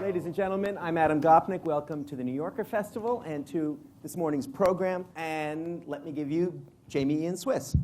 Ladies and gentlemen, I'm Adam Gopnik. Welcome to the New Yorker Festival and to this morning's program. And let me give you Jamy Ian Swiss.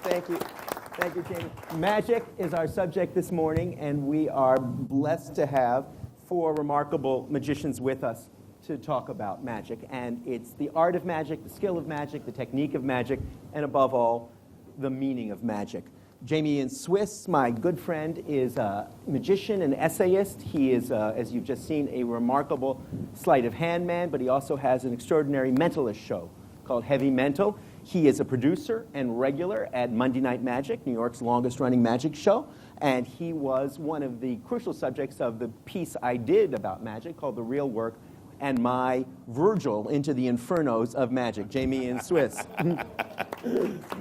Thank you, Jamie. Magic is our subject this morning, and we are blessed to have four remarkable magicians with us to talk about magic. And it's the art of magic, the skill of magic, the technique of magic, and above all, the meaning of magic. Jamy Ian Swiss, my good friend, is a magician and essayist. He is, as you've just seen, a remarkable sleight of hand man, but he also has an extraordinary mentalist show called Heavy Mental. He is a producer and regular at Monday Night Magic, New York's longest-running magic show, and he was one of the crucial subjects of the piece I did about magic called The Real Work and my Virgil into the Infernos of Magic, Jamy Ian Swiss.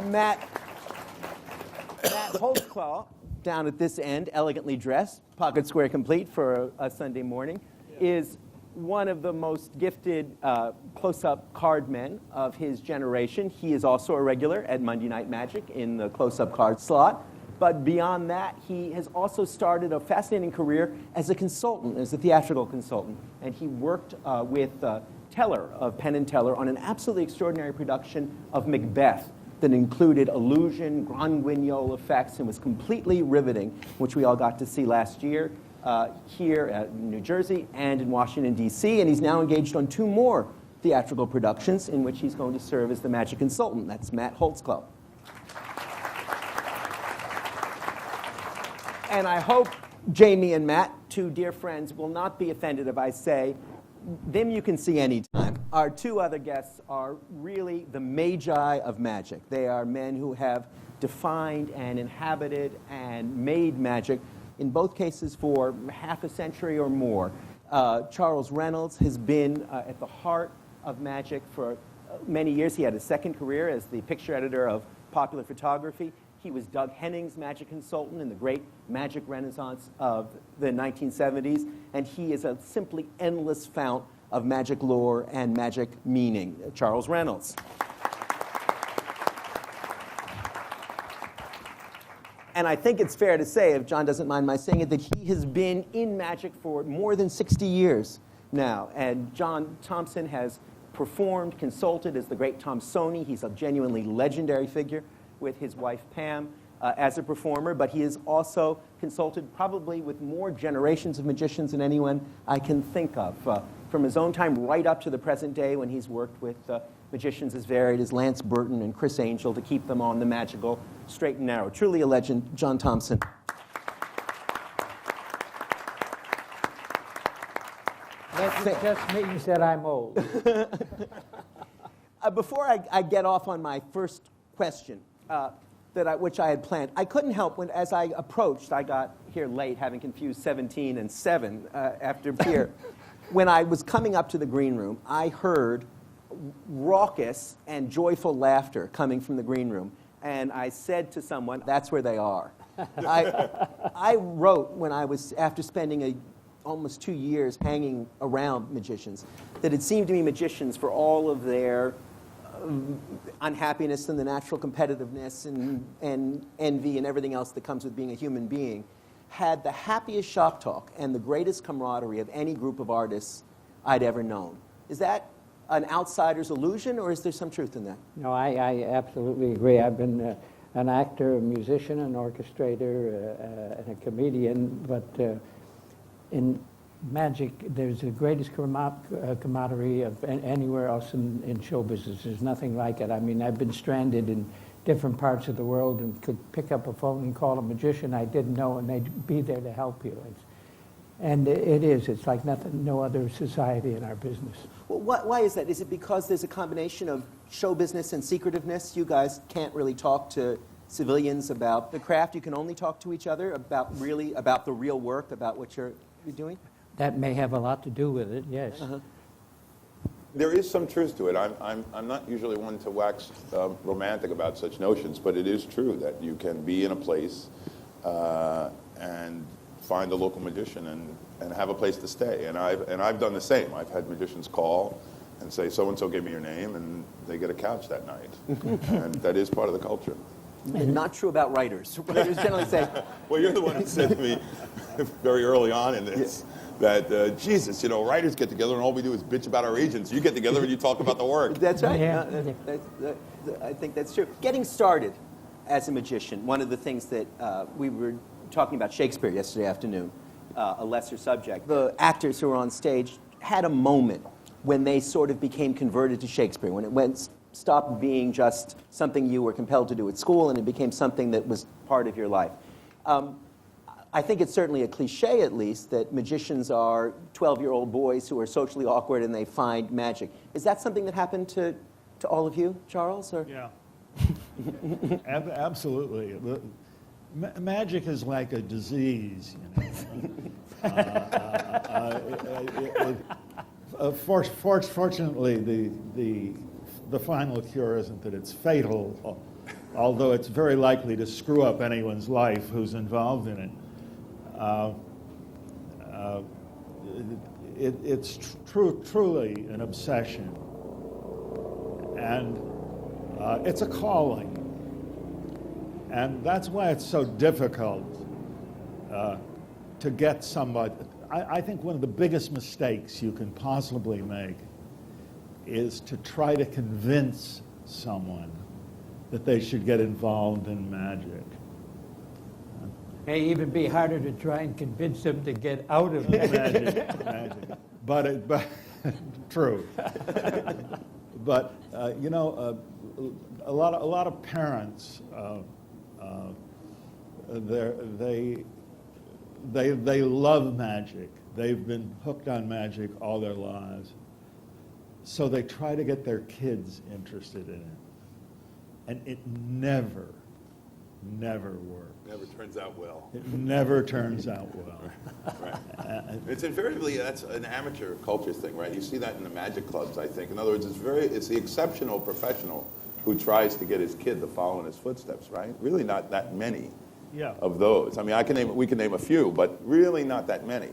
Matt Holtzclaw, down at this end, elegantly dressed, pocket square complete for a Sunday morning, is one of the most gifted close-up card men of his generation. He is also a regular at Monday Night Magic in the close-up card slot. But beyond that, he has also started a fascinating career as a consultant, as a theatrical consultant. And he worked with Teller of Penn and Teller on an absolutely extraordinary production of Macbeth that included illusion, grand guignol effects, and was completely riveting, which we all got to see last year here in New Jersey and in Washington, D.C., and he's now engaged on two more theatrical productions in which he's going to serve as the magic consultant. That's Matt Holtzclaw. And I hope Jamy and Matt, two dear friends, will not be offended if I say them you can see anytime. Our two other guests are really the magi of magic. They are men who have defined and inhabited and made magic, in both cases for half a century or more. Charles Reynolds has been at the heart of magic for many years. He had a second career as the picture editor of Popular Photography. He was Doug Henning's magic consultant in the great magic renaissance of the 1970s, and he is a simply endless fount of magic lore and magic meaning. Charles Reynolds. And I think it's fair to say, if John doesn't mind my saying it, that he has been in magic for more than 60 years now. And John Thompson has performed, consulted as the great Thompsoni. He's a genuinely legendary figure with his wife Pam as a performer, but he has also consulted probably with more generations of magicians than anyone I can think of, from his own time right up to the present day when he's worked with magicians as varied as Lance Burton and Chris Angel to keep them on the magical straight and narrow. Truly a legend, John Thompson. That just means that I'm old. Before I get off on my first question, which I had planned, I couldn't help as I approached, I got here late, having confused 17 and 7 after beer. When I was coming up to the green room, I heard raucous and joyful laughter coming from the green room. And I said to someone, that's where they are. I wrote when I was, after spending almost 2 years hanging around magicians, that it seemed to me magicians, for all of their unhappiness and the natural competitiveness and envy and everything else that comes with being a human being, had the happiest shop talk and the greatest camaraderie of any group of artists I'd ever known. Is that an outsider's illusion, or is there some truth in that? No, I absolutely agree. I've been an actor, a musician, an orchestrator, and a comedian, but in magic, there's the greatest camaraderie of anywhere else in show business. There's nothing like it. I mean, I've been stranded in different parts of the world and could pick up a phone and call a magician I didn't know, and they'd be there to help you. It's like no other society in our business. Well, why is that? Is it because there's a combination of show business and secretiveness? You guys can't really talk to civilians about the craft. You can only talk to each other about the real work, about what you're doing? That may have a lot to do with it, yes. Uh-huh. There is some truth to it. I'm not usually one to wax romantic about such notions, but it is true that you can be in a place and find a local magician and have a place to stay. And I've done the same. I've had magicians call and say, so-and-so gave me your name, and they get a couch that night. And that is part of the culture. And not true about writers. Writers generally say... Well, you're the one who said to me very early on in this that, Jesus, writers get together and all we do is bitch about our agents. You get together and you talk about the work. That's right. Yeah. I think that's true. Getting started as a magician, one of the things that we were talking about Shakespeare yesterday afternoon, a lesser subject. The actors who were on stage had a moment when they sort of became converted to Shakespeare, when it stopped being just something you were compelled to do at school and it became something that was part of your life. I think it's certainly a cliche, at least, that magicians are 12-year-old boys who are socially awkward and they find magic. Is that something that happened to all of you, Charles? Or? Yeah. Absolutely. Magic is like a disease, Fortunately, the final cure isn't that it's fatal, although it's very likely to screw up anyone's life who's involved in it. It's truly an obsession, and it's a calling, and that's why it's so difficult to get somebody. I think one of the biggest mistakes you can possibly make is to try to convince someone that they should get involved in magic. May even be harder to try and convince them to get out of it. Magic. But true. But a lot of parents they love magic. They've been hooked on magic all their lives. So they try to get their kids interested in it. And it never works. Never turns out well. It never turns out well. Right. It's invariably, that's an amateur culture thing, right? You see that in the magic clubs, I think. In other words, it's the exceptional professional who tries to get his kid to follow in his footsteps, right? Really not that many of those. I mean, we can name a few, but really not that many.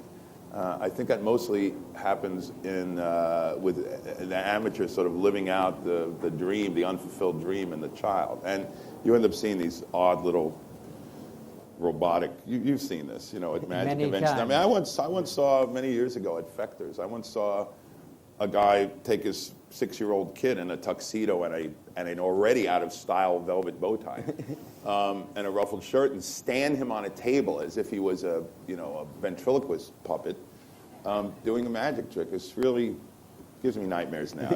I think that mostly happens with the amateur sort of living out the dream, the unfulfilled dream in the child. And you end up seeing these odd little robotic, you've seen this, at magic Many conventions. times. I mean, I once saw many years ago at Fechter's, I once saw a guy take his 6-year-old kid in a tuxedo and an already out of style velvet bow tie and a ruffled shirt and stand him on a table as if he was a ventriloquist puppet doing a magic trick. It's really gives me nightmares now.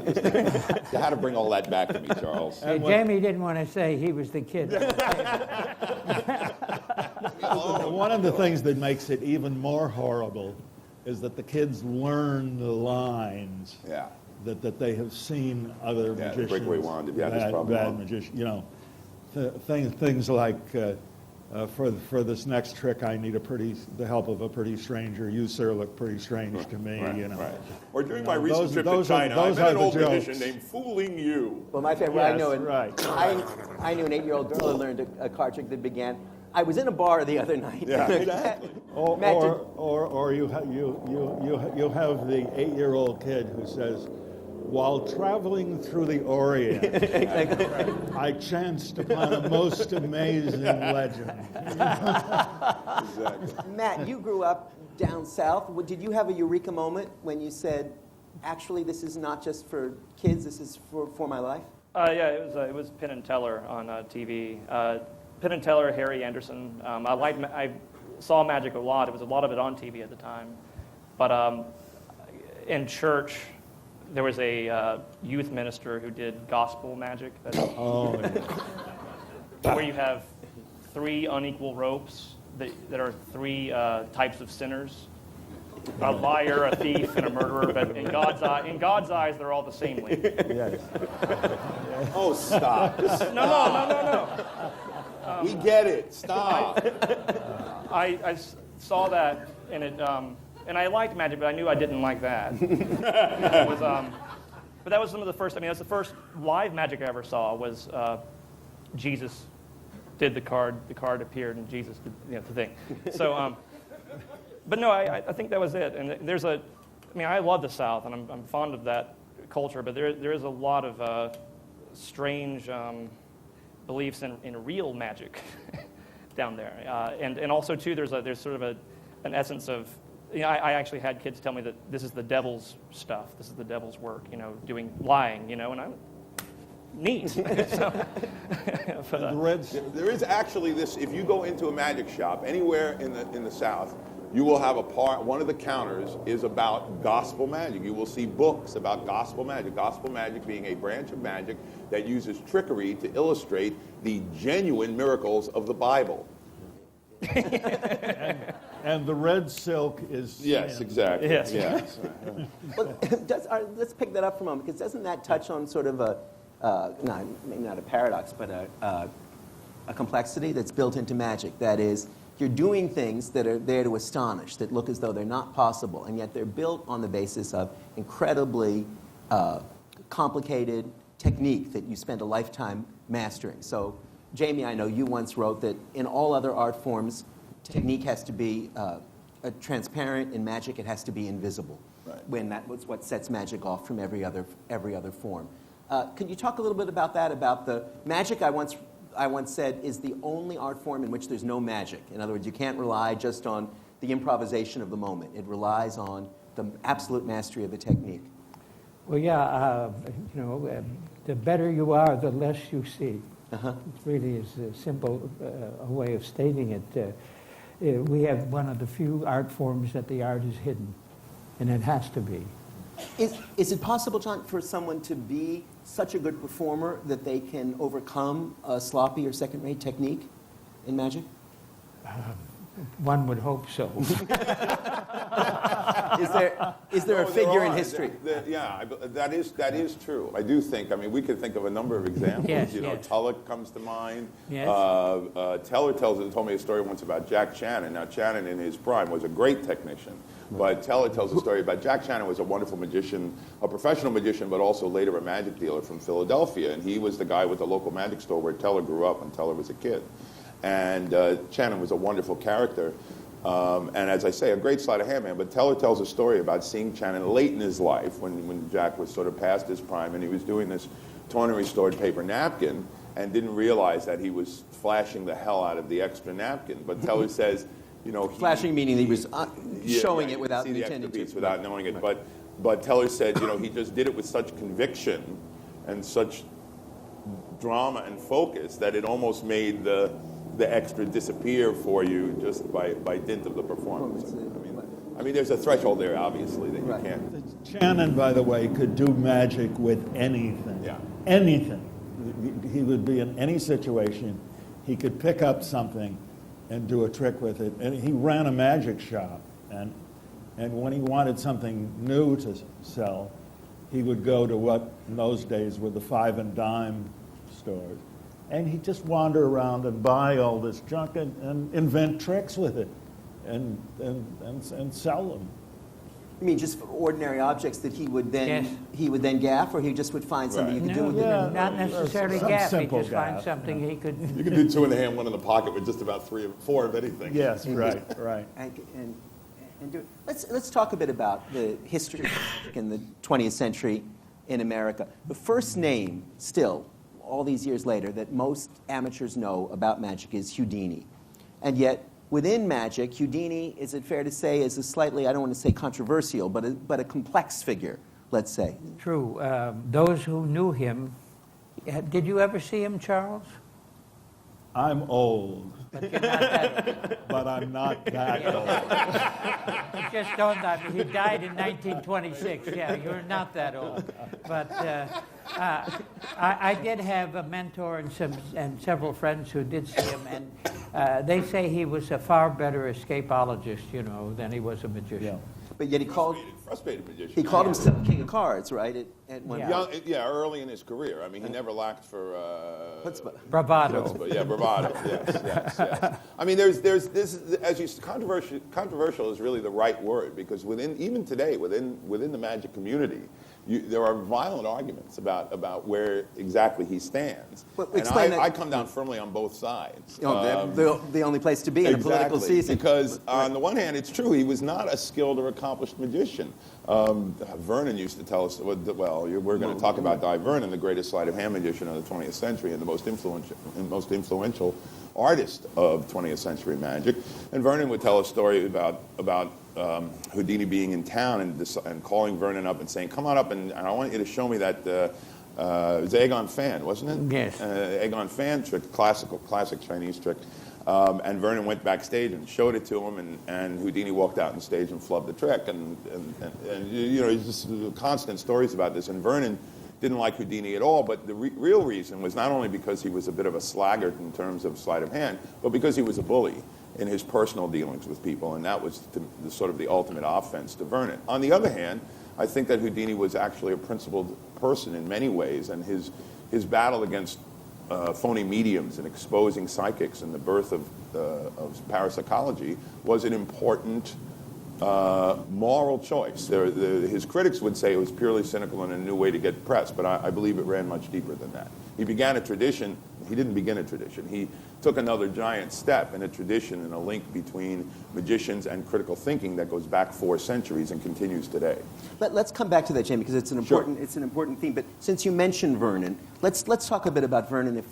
How to bring all that back to me, Charles. Hey, Jamie didn't want to say he was the kid. One of the things that makes it even more horrible is that the kids learn the lines that they have seen other magicians. The breakaway wand, bad magicians. Things like for this next trick, I need the help of a pretty stranger. You, sir, look pretty strange to me. Right. Or during my recent trip to China, I met an old magician named Fooling You. Well, my favorite, I know it. Right. I knew an 8-year-old girl who learned a card trick that began. I was in a bar the other night. Yeah, exactly. Or you have the 8-year-old kid who says, while traveling through the Orient, I chanced upon a most amazing legend. Exactly. Matt, you grew up down south. Did you have a eureka moment when you said, actually, this is not just for kids, this is for my life? Yeah, it was Penn and Teller on TV. Penn and Teller, Harry Anderson. I saw magic a lot. It was a lot of it on TV at the time. But in church, there was a youth minister who did gospel magic. Oh, yeah. Where you have 3 unequal ropes that are 3 types of sinners. A liar, a thief, and a murderer. But in God's eyes, they're all the same length. Yes. Oh, stop. No. We get it. Stop. I saw that, and and I liked magic, but I knew I didn't like that. It was, but that was some of the first. I mean, that's the first live magic I ever saw. Was Jesus did the card. The card appeared, and Jesus did the thing. So, but no, I think that was it. And there's I mean, I love the South, and I'm fond of that culture. But there is a lot of strange beliefs in real magic down there, and also too there's sort of an essence of, I actually had kids tell me that this is the devil's stuff, this is the devil's work, doing lying, and I'm neat. So, but, There is actually this. If you go into a magic shop anywhere in the South, you will have one of the counters is about gospel magic. You will see books about gospel magic. Gospel magic being a branch of magic that uses trickery to illustrate the genuine miracles of the Bible. And the red silk is Yes, sin. exactly. Yes. Yes. Well, let's pick that up for a moment, because doesn't that touch on sort of maybe not a paradox, but a complexity that's built into magic? That is, you're doing things that are there to astonish, that look as though they're not possible, and yet they're built on the basis of incredibly complicated technique that you spend a lifetime mastering. So, Jamy, I know you once wrote that in all other art forms, technique has to be transparent. In magic, it has to be invisible. Right. When that was what sets magic off from every other form. Could you talk a little bit about that? About the magic I once said is the only art form in which there's no magic. In other words, you can't rely just on the improvisation of the moment. It relies on the absolute mastery of the technique. Well, yeah, the better you are, the less you see. Uh-huh. It really is a simple a way of stating it. We have one of the few art forms that the art is hidden, and it has to be. Is it possible, John, for someone to be such a good performer that they can overcome a sloppy or second-rate technique in magic? One would hope so. Is there a figure in history? That is true. I do think. I mean, we could think of a number of examples. Yes, yes. Tulloch comes to mind. Yes. Teller told me a story once about Jack Shannon. Now, Shannon in his prime was a great technician, but Teller tells a story about Jack Shannon was a wonderful magician, a professional magician, but also later a magic dealer from Philadelphia, and he was the guy with the local magic store where Teller grew up when Teller was a kid. And Shannon was a wonderful character. And as I say, a great sleight of hand man. But Teller tells a story about seeing Shannon late in his life when Jack was sort of past his prime, and he was doing this torn and restored paper napkin and didn't realize that he was flashing the hell out of the extra napkin. But Teller says, Flashing meaning he was showing it without see the intending extra piece to. without knowing it. But Teller said, he just did it with such conviction and such drama and focus that it almost made the extra disappear for you just by dint of the performance. I mean, there's a threshold there, obviously, that you can't. Shannon, by the way, could do magic with anything. Yeah. Anything. He would be in any situation. He could pick up something and do a trick with it. And he ran a magic shop. And when he wanted something new to sell, he would go to what in those days were the 5 and dime stores. And he'd just wander around and buy all this junk and invent tricks with it and sell them. I mean, just for ordinary objects that he would then gaff, or he just would find something he could do with No, it. not necessarily some gaff. He'd simple just find gaff, something he could. You can do 2 in the hand, 1 in the pocket with just about 3 or 4 of anything. Yes, right. And do it. Let's talk a bit about the history in the 20th century in America. The first name, still, all these years later, that most amateurs know about magic is Houdini. And yet, within magic, Houdini, is it fair to say, is a slightly, I don't want to say controversial, but a complex figure, let's say. True. Those who knew him, did you ever see him, Charles? I'm old, but you're not that. but I'm not that old. It just dawned on me. He died in 1926. Yeah, you're not that old. But I did have a mentor and several friends who did see him, and they say he was a far better escapologist, than he was a magician. Yeah. But yet Frustrated magician. he called himself King of Cards, right? Early in his career. I mean, he never lacked for Chutzpah. Bravado. chutzpah. Yeah, bravado. Yes. I mean, there's this controversial is really the right word, because even today within the magic community, there are violent arguments about where exactly he stands. Well, and explain that. I come down firmly on both sides. The only place to be in a political season. Because on the one hand, it's true, he was not a skilled or accomplished magician. Vernon used to tell us, we're going to talk about Dai Vernon, the greatest sleight of hand magician of the 20th century and the most influential artist of 20th century magic. And Vernon would tell a story about Houdini being in town and calling Vernon up and saying, come on up and I want you to show me that it was egg on fan, wasn't it? Yes. Egg on fan trick, classic Chinese trick. And Vernon went backstage and showed it to him, and Houdini walked out on stage and flubbed the trick. And there's just constant stories about this. And Vernon didn't like Houdini at all, but the real reason was not only because he was a bit of a sluggard in terms of sleight of hand, but because he was a bully in his personal dealings with people, and that was sort of the ultimate offense to Vernon. On the other hand, I think that Houdini was actually a principled person in many ways, and his battle against phony mediums and exposing psychics and the birth of parapsychology was an important moral choice. His critics would say it was purely cynical and a new way to get press, but I believe it ran much deeper than that. He began a tradition. He didn't begin a tradition. He took another giant step in a tradition and a link between magicians and critical thinking that goes back 4 centuries and continues today. Let's come back to that, Jamie, because it's an important theme. But since you mentioned Vernon, let's talk a bit about Vernon,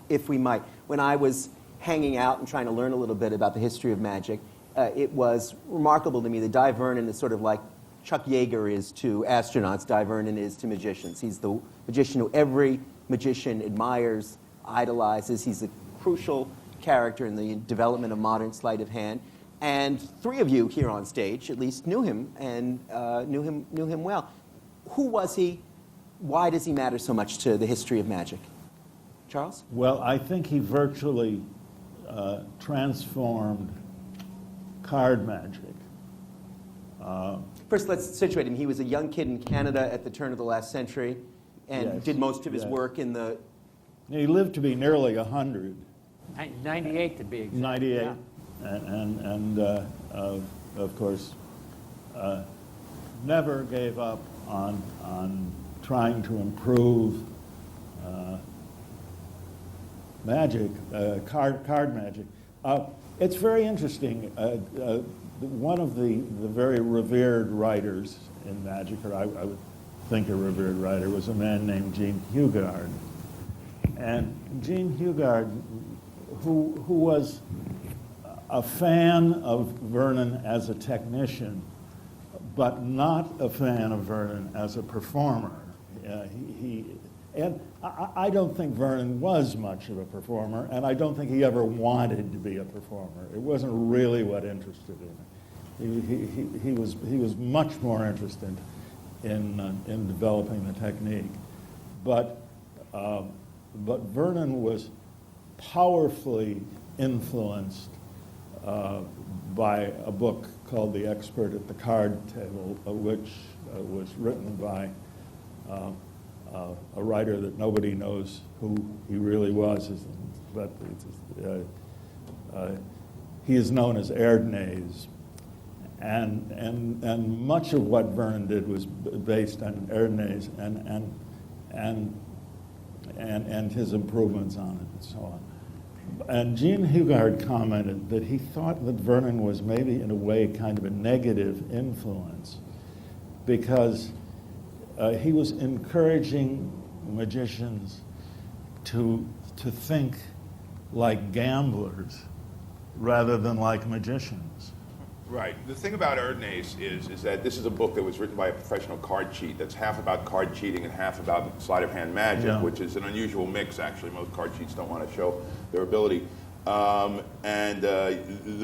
if we might. When I was hanging out and trying to learn a little bit about the history of magic, it was remarkable to me that Dai Vernon is sort of like Chuck Yeager is to astronauts. Dai Vernon is to magicians. He's the magician who every magician admires, idolizes. He's a crucial character in the development of modern sleight of hand. And 3 of you here on stage at least knew him and knew him well. Who was he? Why does he matter so much to the history of magic? Charles? Well, I think he virtually transformed card magic. First, let's situate him. He was a young kid in Canada at the turn of the last century and Yes, did most of his yes. work in the... He lived to be nearly 100. 98 to be exact. 98, Yeah. and of course, never gave up on trying to improve magic, card magic. It's very interesting. One of the very revered writers in magic, or I would think a revered writer, was a man named Jean Hugard. And Jean Hugard, who was a fan of Vernon as a technician, but not a fan of Vernon as a performer. And I don't think Vernon was much of a performer, and I don't think he ever wanted to be a performer. It wasn't really what interested him. He was much more interested in developing the technique. But Vernon was powerfully influenced by a book called The Expert at the Card Table, which was written by a writer that nobody knows who he really was, but he is known as Erdnase. And much of what Vernon did was based on Erdnase and his improvements on it and so on. And Jean Hugard commented that he thought that Vernon was maybe in a way kind of a negative influence because he was encouraging magicians to think like gamblers rather than like magicians. Right. The thing about Erdnase is that this is a book that was written by a professional card cheat. That's half about card cheating and half about sleight of hand magic, which is an unusual mix, actually. Most card cheats don't want to show their ability. The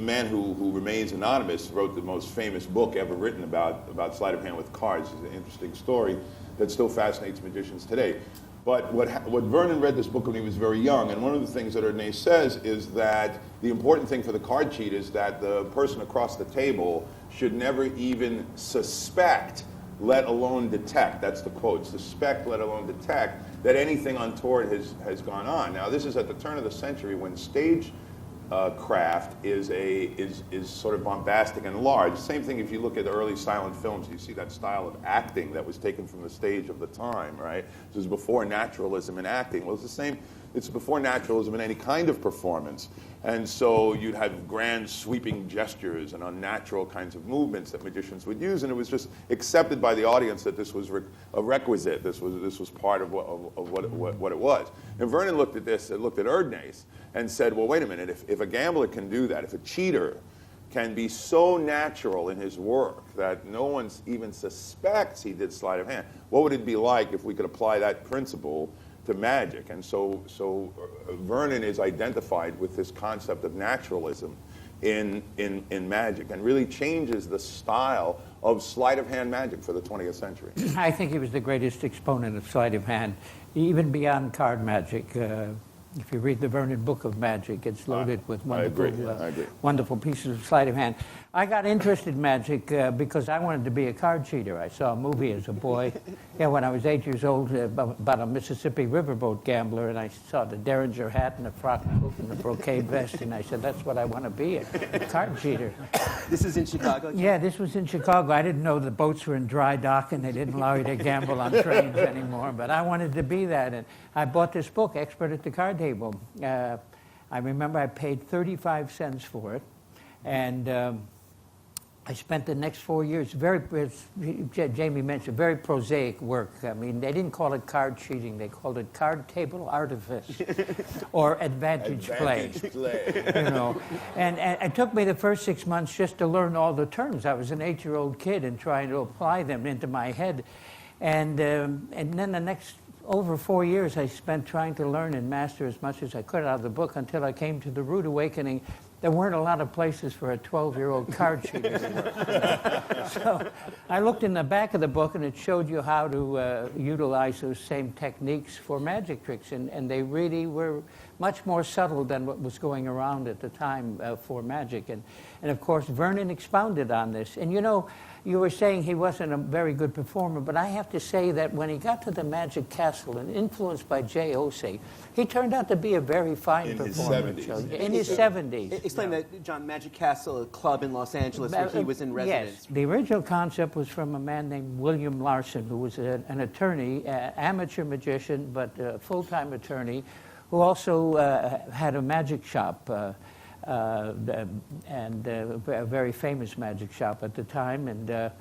man who remains anonymous wrote the most famous book ever written about sleight of hand with cards. It's an interesting story that still fascinates magicians today. But what Vernon read this book when he was very young, and one of the things that Erdnase says is that the important thing for the card cheat is that the person across the table should never even suspect, let alone detect, that's the quote, suspect, let alone detect, that anything untoward has gone on. Now, this is at the turn of the century when stage craft is sort of bombastic and large. Same thing if you look at the early silent films, you see that style of acting that was taken from the stage of the time, right? This is before naturalism in acting. Well, it's the same. It's before naturalism in any kind of performance. And so you'd have grand sweeping gestures and unnatural kinds of movements that magicians would use, and it was just accepted by the audience that this was a requisite. This was part of what it was. And Vernon looked at this and looked at Erdnase and said, well, wait a minute, if a gambler can do that, if a cheater can be so natural in his work that no one even suspects he did sleight of hand, what would it be like if we could apply that principle to magic? And so Vernon is identified with this concept of naturalism in magic and really changes the style of sleight of hand magic for the 20th century. I think he was the greatest exponent of sleight of hand, even beyond card magic. If you read the Vernon Book of Magic, it's loaded with wonderful pieces of sleight of hand. I got interested in magic because I wanted to be a card cheater. I saw a movie as a boy, when I was 8 years old, about a Mississippi riverboat gambler, and I saw the Derringer hat and the frock coat and the brocade vest, and I said, that's what I want to be, a card cheater. This is in Chicago? Yeah, this was in Chicago. I didn't know the boats were in dry dock and they didn't allow you to gamble on trains anymore, but I wanted to be that, and I bought this book, Expert at the Card Table. I remember I paid 35 cents for it, and I spent the next 4 years, Jamy mentioned, very prosaic work. I mean, they didn't call it card cheating, they called it card table artifice or advantage play. You know, and it took me the first 6 months just to learn all the terms. I was an 8-year-old kid and trying to apply them into my head. And then the next over 4 years I spent trying to learn and master as much as I could out of the book until I came to the rude awakening. There weren't a lot of places for a 12-year-old card cheater to work. So I looked in the back of the book, and it showed you how to utilize those same techniques for magic tricks, and they really were much more subtle than what was going around at the time for magic. And of course, Vernon expounded on this. And you know, you were saying he wasn't a very good performer, but I have to say that when he got to the Magic Castle and influenced by J. Osei, he turned out to be a very fine performer. In his 70s. Explain that, John, Magic Castle, a club in Los Angeles where he was in residence. Yes, the original concept was from a man named William Larson, who was an attorney, amateur magician, but a full-time attorney, who also had a magic shop. And a very famous magic shop at the time, and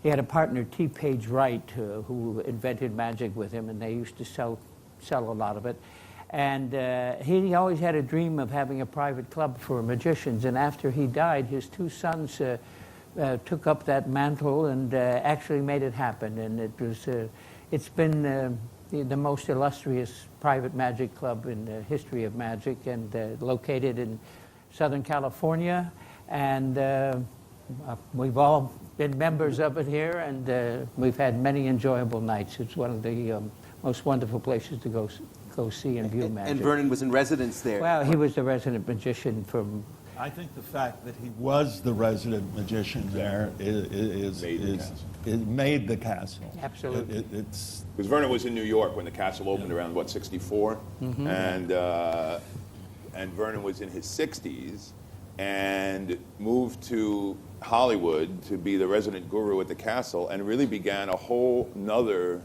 he had a partner, T. Page Wright, who invented magic with him, and they used to sell a lot of it. And he always had a dream of having a private club for magicians, and after he died, his two sons took up that mantle and actually made it happen, and it's been the most illustrious private magic club in the history of magic, and located in Southern California, and we've all been members of it here, and we've had many enjoyable nights. It's one of the most wonderful places to go see and view magic. And Vernon was in residence there. Well, he was the resident magician from... I think the fact that he was the resident magician there made the castle. Absolutely. Because Vernon was in New York when the castle opened around, 64? Mm-hmm. And Vernon was in his 60s and moved to Hollywood to be the resident guru at the castle, and really began a whole nother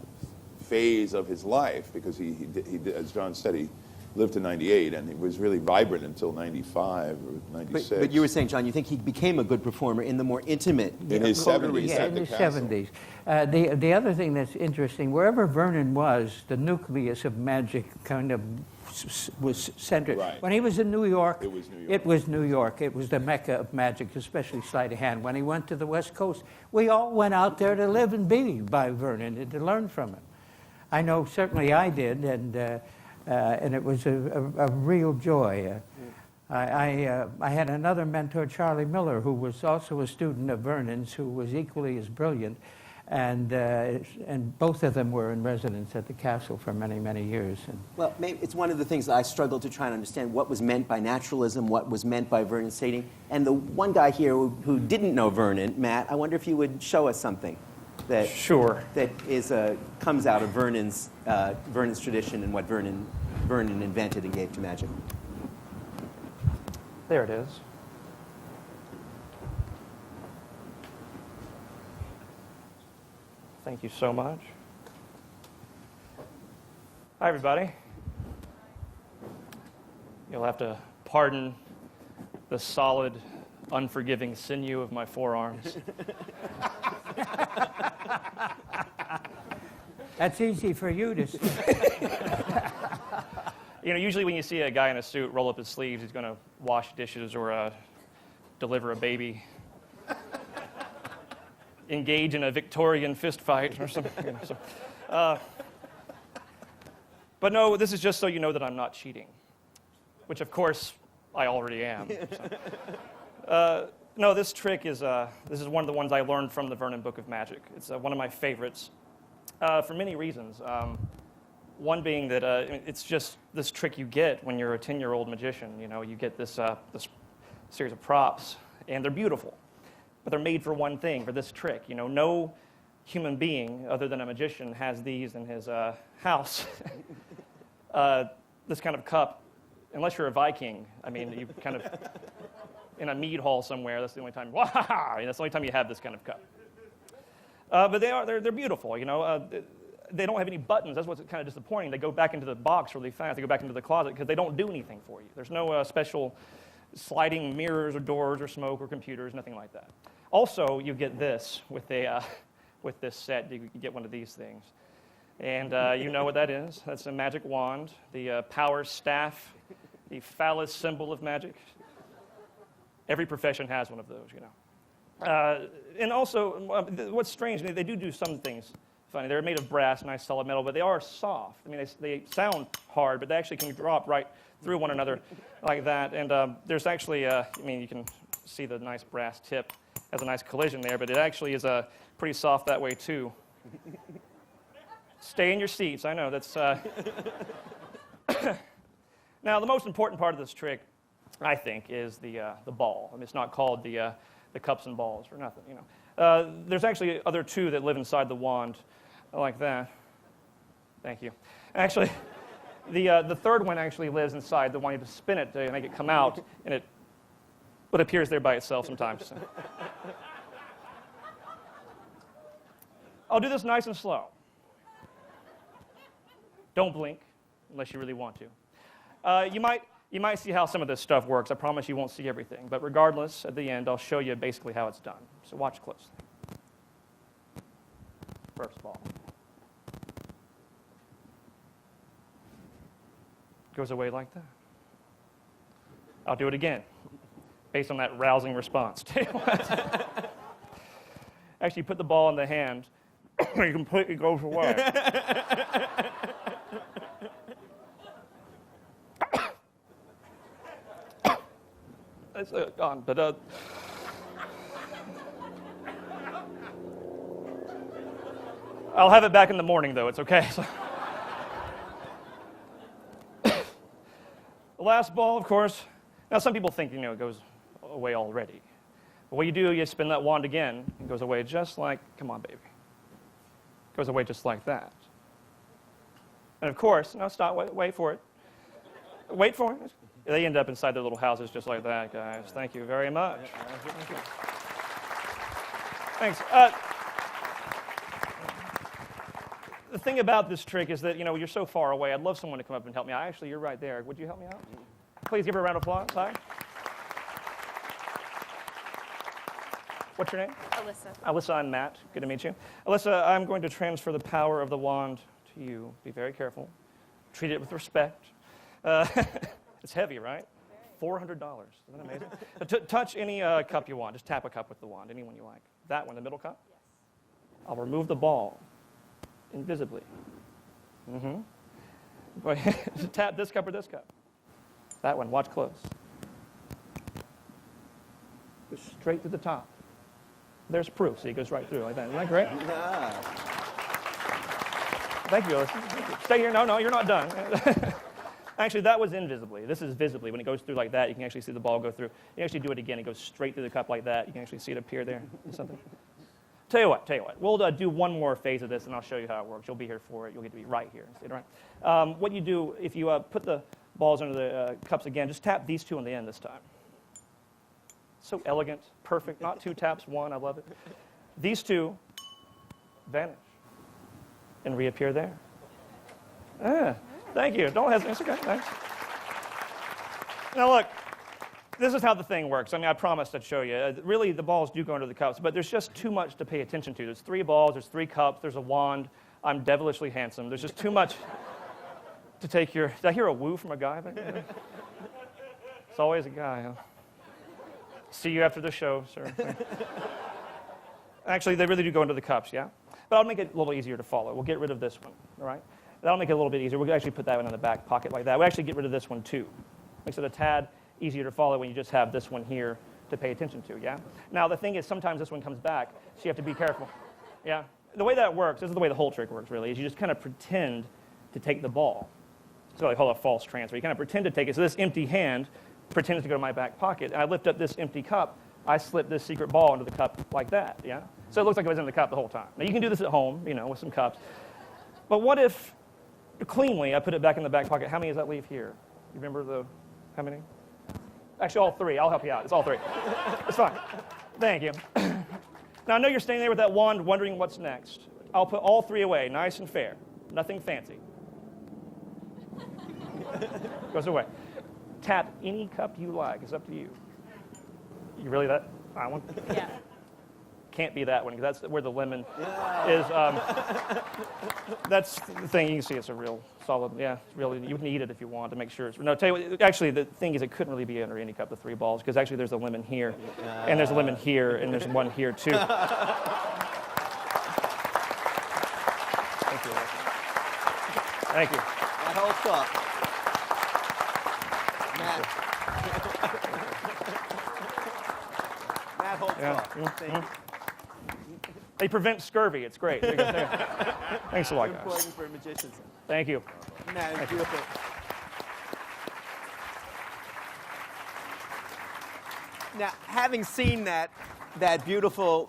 phase of his life, because he did, as John said, lived to 98, and he was really vibrant until 95 or 96. But you were saying, John, you think he became a good performer in the more intimate in his coteries. 70s Yeah, at in the the castle. 70s. The other thing that's interesting, wherever Vernon was, the nucleus of magic kind of was centered. Right. When he was in New York, It was New York. it was New York. It was the mecca of magic, especially sleight of hand. When he went to the West Coast, we all went out there to live and be by Vernon and to learn from him. I know certainly I did, and it was a real joy. I had another mentor, Charlie Miller, who was also a student of Vernon's, who was equally as brilliant, and both of them were in residence at the castle for many, many years. And Well, maybe it's one of the things that I struggled to try and understand what was meant by naturalism, what was meant by Vernon stating. And the one guy here who didn't know Vernon, Matt, I wonder if you would show us something that Sure. that is comes out of Vernon's tradition and what Vernon invented and gave to magic. There it is. Thank you so much. Hi, everybody. You'll have to pardon the solid, unforgiving sinew of my forearms. that's easy for you to see. You know, usually when you see a guy in a suit roll up his sleeves, he's going to wash dishes or deliver a baby, engage in a Victorian fist fight or something. You know, but no, this is just so you know that I'm not cheating, which of course I already am. So. No, this trick is this is one of the ones I learned from the Vernon Book of Magic. It's one of my favorites for many reasons. One being that it's just this trick you get when you're a 10-year-old magician. You know, you get this series of props, and they're beautiful, but they're made for one thing, for this trick. You know, no human being other than a magician has these in his house. This kind of cup, unless you're a Viking. I mean, you kind of in a mead hall somewhere. That's the only time. Wow! That's the only time you have this kind of cup. But they're beautiful. You know. They don't have any buttons. That's what's kind of disappointing. They go back into the box really fast. They go back into the closet because they don't do anything for you. There's no special sliding mirrors or doors or smoke or computers, nothing like that. Also, you get this with this set. You get one of these things. And you know what that is. That's a magic wand, the power staff, the phallus symbol of magic. Every profession has one of those, you know. And also, what's strange, they do some things funny. They're made of brass, nice solid metal, but they are soft. I mean, they sound hard, but they actually can drop right through one another like that. And there's actually, I mean, you can see the nice brass tip has a nice collision there, but it actually is pretty soft that way too. Stay in your seats. I know that's. Now, the most important part of this trick, I think, is the ball. I mean, it's not called the cups and balls for nothing, you know. There's actually other two that live inside the wand, like that. Thank you. Actually, the third one actually lives inside the one. You have to spin it to make it come out, and it appears there by itself sometimes. So. I'll do this nice and slow. Don't blink unless you really want to. You might see how some of this stuff works. I promise you won't see everything. But regardless, at the end, I'll show you basically how it's done. So watch closely. First ball. Goes away like that. I'll do it again, based on that rousing response. Actually, put the ball in the hand, it completely goes away. It's gone, but I'll have it back in the morning, though. It's okay. The last ball, of course. Now, some people think, it goes away already. But what you do, you spin that wand again. It goes away just like, come on, baby. It goes away just like that. And of course, no, stop, wait for it. Wait for it. They end up inside their little houses just like that, guys. Thank you very much. Thanks. the thing about this trick is that, you're so far away. I'd love someone to come up and help me out. Actually, you're right there. Would you help me out? Please give her a round of applause. Hi. What's your name? Alyssa. Alyssa, I'm Matt. Good to meet you. Alyssa, I'm going to transfer the power of the wand to you. Be very careful. Treat it with respect. It's heavy, right? $400. Isn't that amazing? Touch any cup you want. Just tap a cup with the wand, any one you like. That one, the middle cup? Yes. I'll remove the ball invisibly. Tap this cup or this cup. That one, watch close. Go straight to the top. There's proof. See, it goes right through like that. Isn't that great? Yeah. Thank you, Alyssa. Stay here. No, you're not done. Actually, that was invisibly. This is visibly. When it goes through like that, you can actually see the ball go through. You actually do it again. It goes straight through the cup like that. You can actually see it appear there. Something. Tell you what. We'll do one more phase of this, and I'll show you how it works. You'll be here for it. You'll get to be right here. See it, right? What you do, if you put the balls under the cups again, just tap these two on the end this time. So elegant, perfect. Not two taps, one. I love it. These two vanish and reappear there. Thank you. Don't hesitate. It's okay. Thanks. Now look, this is how the thing works. I mean, I promised I'd show you. Really, the balls do go into the cups, but there's just too much to pay attention to. There's 3 balls, there's 3 cups, there's a wand. I'm devilishly handsome. There's just too much to take your... Did I hear a woo from a guy there? It's always a guy, huh? See you after the show, sir. Actually, they really do go into the cups, yeah? But I'll make it a little easier to follow. We'll get rid of this one, all right? That'll make it a little bit easier. We'll actually put that one in the back pocket like that. We'll actually get rid of this one, too. Makes it a tad easier to follow when you just have this one here to pay attention to, yeah? Now, the thing is, sometimes this one comes back, so you have to be careful, yeah? The way that works, this is the way the whole trick works, really, is you just kind of pretend to take the ball. It's what I call a false transfer. You kind of pretend to take it. So this empty hand pretends to go to my back pocket, and I lift up this empty cup. I slip this secret ball into the cup like that, yeah? So it looks like it was in the cup the whole time. Now, you can do this at home, with some cups. But what if, cleanly, I put it back in the back pocket? How many does that leave here? You remember how many? Actually, all 3. I'll help you out. It's all 3. It's fine. Thank you. Now, I know you're standing there with that wand wondering what's next. I'll put all 3 away, nice and fair. Nothing fancy. Goes away. Tap any cup you like. It's up to you. You really that one? Yeah. Can't be that one, because that's where the lemon is. That's the thing. You can see it's a real solid, really, you can eat it if you want to make sure it's, no, tell you what, actually, the thing is it couldn't really be under any cup, the 3 balls, because actually there's a lemon here, and there's a lemon here, and there's one here, too. Thank you. Thank you. That whole stuff. Matt. Matt Holtzclaw. Thank you. They prevent scurvy. It's great. Thanks a lot, guys. Important for magicians. Thank you. Matt, it's beautiful. Now, having seen that beautiful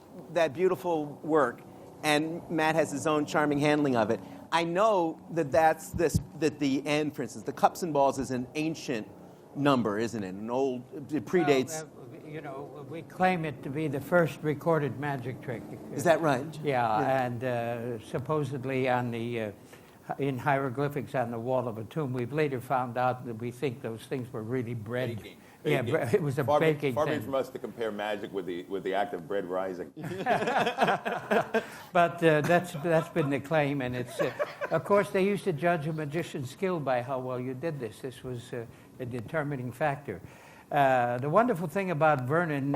work, and Matt has his own charming handling of it, I know that that the end, for instance, the cups and balls is an ancient number, isn't it? It predates. Well, we claim it to be the first recorded magic trick. Is that right? Yeah. And supposedly in hieroglyphics on the wall of a tomb, we've later found out that we think those things were really bread. Baking. Yeah, it was a baking Far be thing. from us to compare magic with the act of bread rising. But that's been the claim, and it's of course they used to judge a magician's skill by how well you did this. This was a determining factor. The wonderful thing about Vernon,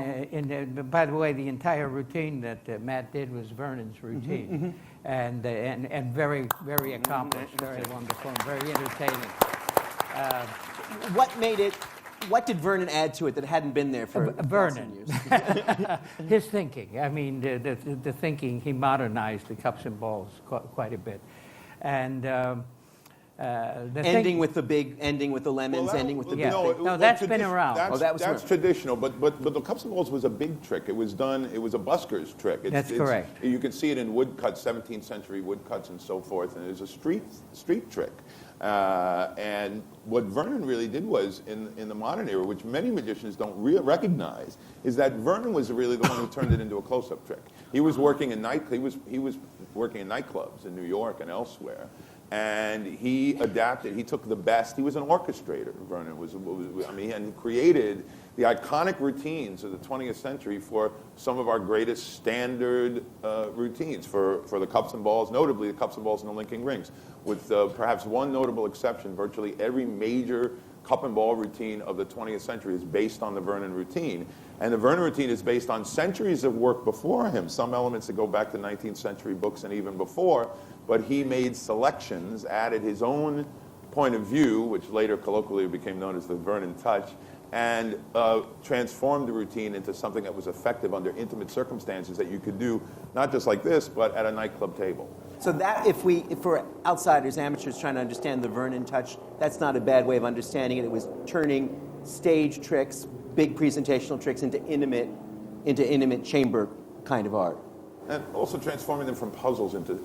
by the way, the entire routine that Matt did was Vernon's routine, and very, very accomplished, very wonderful, and very entertaining. What did Vernon add to it that hadn't been there for Vernon? years? His thinking. I mean, the thinking. He modernized the cups and balls quite a bit, and. Ending with the lemons, ending with the big thing. No, that's been around. That's traditional, but the cups and balls was a big trick. It was a busker's trick. That's correct. You can see it in woodcuts, 17th century woodcuts and so forth, and it was a street trick. And what Vernon really did was, in the modern era, which many magicians don't recognize, is that Vernon was really the one who turned it into a close-up trick. He was working in he was working in nightclubs in New York and elsewhere, and he adapted. He took the best. He was an orchestrator. Vernon was I mean, and he created the iconic routines of the 20th century for some of our greatest standard routines for the cups and balls, notably the cups and balls and the linking rings, with perhaps one notable exception. Virtually every major cup and ball routine of the 20th century is based on the Vernon routine. And the Vernon routine is based on centuries of work before him, some elements that go back to 19th century books and even before, but he made selections, added his own point of view, which later colloquially became known as the Vernon touch, and transformed the routine into something that was effective under intimate circumstances that you could do, not just like this, but at a nightclub table. So that, if for outsiders, amateurs trying to understand the Vernon touch, that's not a bad way of understanding it. It was turning stage tricks, big presentational tricks into intimate chamber kind of art. And also transforming them from puzzles into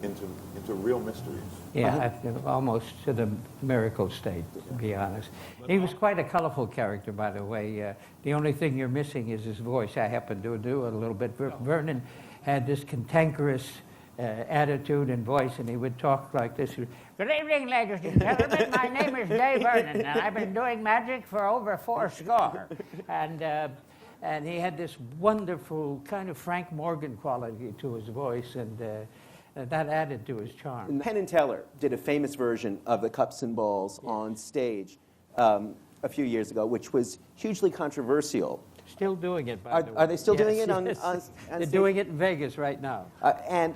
real mysteries. Yeah, almost to the miracle state, to be honest. He was quite a colorful character, by the way. The only thing you're missing is his voice. I happen to do it a little bit. Vernon had this cantankerous attitude and voice, and he would talk like this. Good evening, ladies and gentlemen. My name is Dai Vernon, and I've been doing magic for over 40. And he had this wonderful kind of Frank Morgan quality to his voice, and that added to his charm. Penn and Teller did a famous version of the Cups and Balls on stage a few years ago, which was hugely controversial. Still doing it, by the way. Are they still doing it Yes, on yes. on They're stage? doing it in Vegas right now. And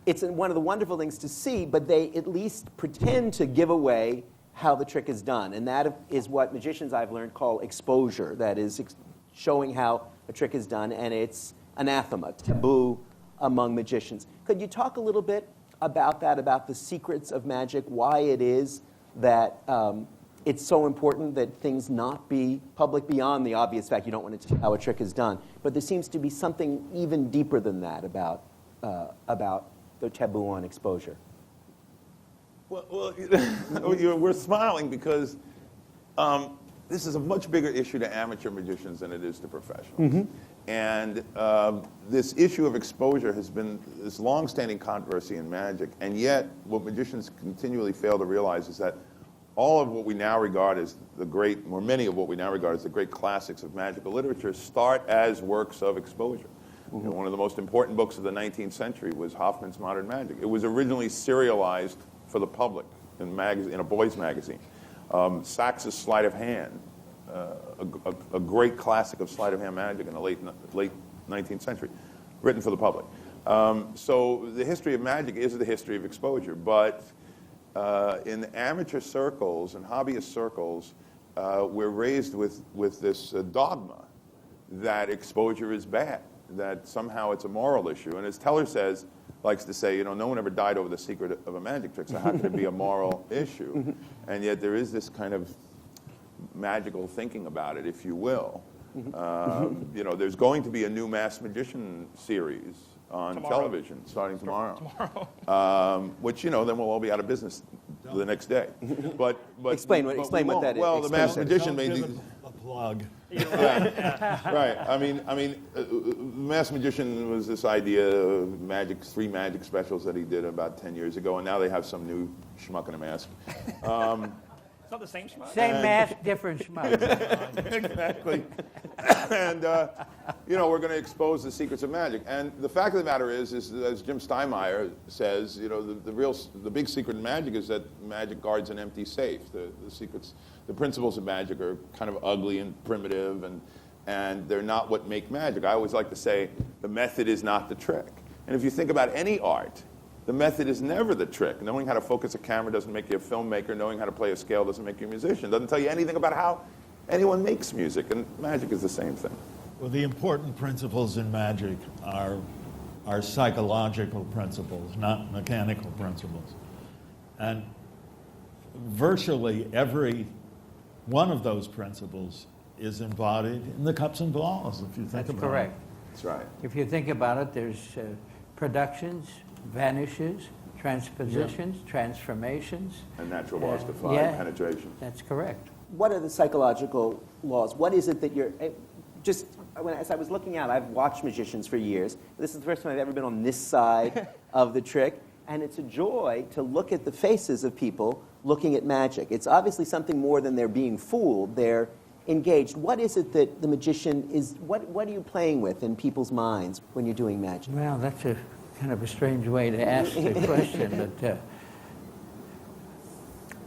it's one of the wonderful things to see, but they at least pretend to give away how the trick is done. And that is what magicians I've learned call exposure. That is showing how a trick is done, and it's anathema, taboo among magicians. Could you talk a little bit about that, about the secrets of magic, why it is that it's so important that things not be public beyond the obvious fact you don't want to tell how a trick is done, but there seems to be something even deeper than that about the taboo on exposure? Well, we're smiling because this is a much bigger issue to amateur magicians than it is to professionals. Mm-hmm. And this issue of exposure has been this long-standing controversy in magic, and yet what magicians continually fail to realize is that all of what we now regard as the great, or many of what we now regard as the great classics of magical literature start as works of exposure. Mm-hmm. You know, one of the most important books of the 19th century was Hoffman's Modern Magic. It was originally serialized for the public in a boys' magazine. Sachs's Sleight of Hand, a great classic of sleight of hand magic in the late 19th century, written for the public. So the history of magic is the history of exposure, but in amateur circles and hobbyist circles, we're raised with this dogma that exposure is bad, that somehow it's a moral issue. And as Teller likes to say, no one ever died over the secret of a magic trick, so how can it be a moral issue? And yet there is this kind of magical thinking about it, if you will. There's going to be a new Masked Magician series on television starting tomorrow. Which, then we'll all be out of business the next day. But explain what that is. Well, the Masked Magician made a plug. Right. I mean, Masked Magician was this idea of three magic specials that he did about 10 years ago, and now they have some new schmuck in a mask. It's not the same schmuck? Same mask, different schmuck. Exactly. And, we're going to expose the secrets of magic. And the fact of the matter is as Jim Steinmeier says, the big secret in magic is that magic guards an empty safe. The principles of magic are kind of ugly and primitive, and they're not what make magic. I always like to say the method is not the trick. And if you think about any art, the method is never the trick. Knowing how to focus a camera doesn't make you a filmmaker. Knowing how to play a scale doesn't make you a musician. Doesn't tell you anything about how anyone makes music. And magic is the same thing. Well, the important principles in magic are psychological principles, not mechanical principles. And virtually every one of those principles is embodied in the cups and balls, if you think about it. That's correct. That's right. If you think about it, there's productions, vanishes, transpositions, transformations. And natural laws defy penetration. That's correct. What are the psychological laws? What is it that you're, just as I was looking out, I've watched magicians for years. This is the first time I've ever been on this side of the trick, and it's a joy to look at the faces of people looking at magic. It's obviously something more than they're being fooled. They're engaged. What is it that the magician is, what are you playing with in people's minds when you're doing magic? Well, that's a kind of a strange way to ask the question, but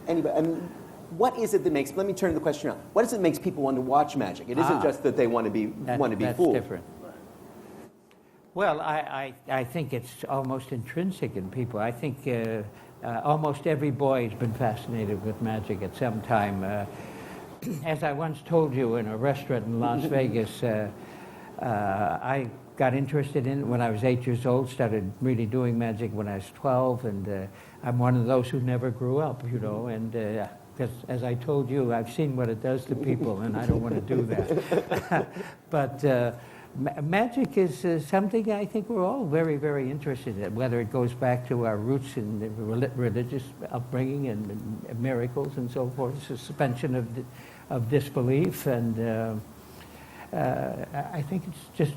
Anyway, I mean, what is it that makes, let me turn the question around. What is it that makes people want to watch magic? It isn't just that they want to be that's fooled. different. Well, I think it's almost intrinsic in people. I think almost every boy has been fascinated with magic at some time. As I once told you in a restaurant in Las Vegas, I got interested in it when I was 8 years old, started really doing magic when I was 12, and I'm one of those who never grew up, you know, and because as I told you, I've seen what it does to people, and I don't want to do that. But magic is something I think we're all very, very interested in, whether it goes back to our roots in the religious upbringing and miracles and so forth, suspension of disbelief, and I think it's just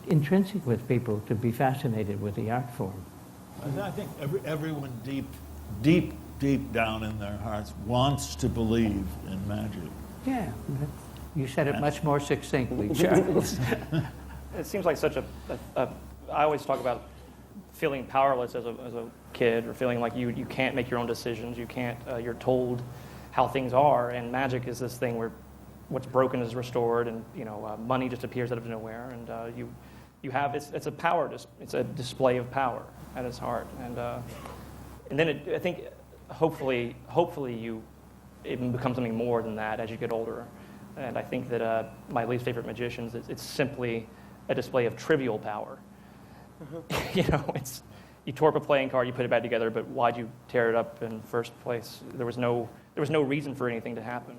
intrinsic with people to be fascinated with the art form. I think everyone deep down in their hearts wants to believe in magic. Yeah, you said it much more succinctly, Charles. It seems like such I always talk about feeling powerless as a kid, or feeling like you can't make your own decisions, you can't, you're told how things are, and magic is this thing where what's broken is restored, and money just appears out of nowhere, and you have, it's a power, it's a display of power at its heart, and then I think hopefully it becomes something more than that as you get older, and I think that my least favorite magicians, it's simply a display of trivial power. It's, you tore up a playing card, you put it back together, but why'd you tear it up in the first place? There was no reason for anything to happen.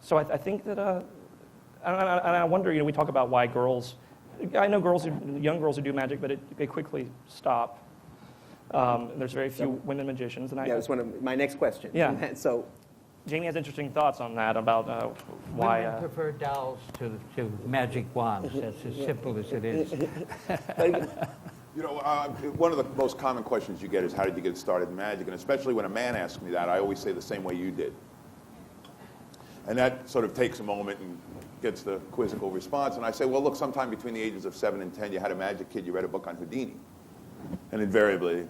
So I think that, and I wonder, we talk about why girls, I know young girls who do magic, but they quickly stop. There's very few women magicians. And That was one of my next question. Yeah. So, Jamy has interesting thoughts on that, about why... Women prefer dolls to magic wands. That's as simple as it is. One of the most common questions you get is, how did you get started in magic? And especially when a man asks me that, I always say the same way you did. And that sort of takes a moment and gets the quizzical response. And I say, well, look, sometime between the ages of 7 and 10, you had a magic kid, you read a book on Houdini. And invariably,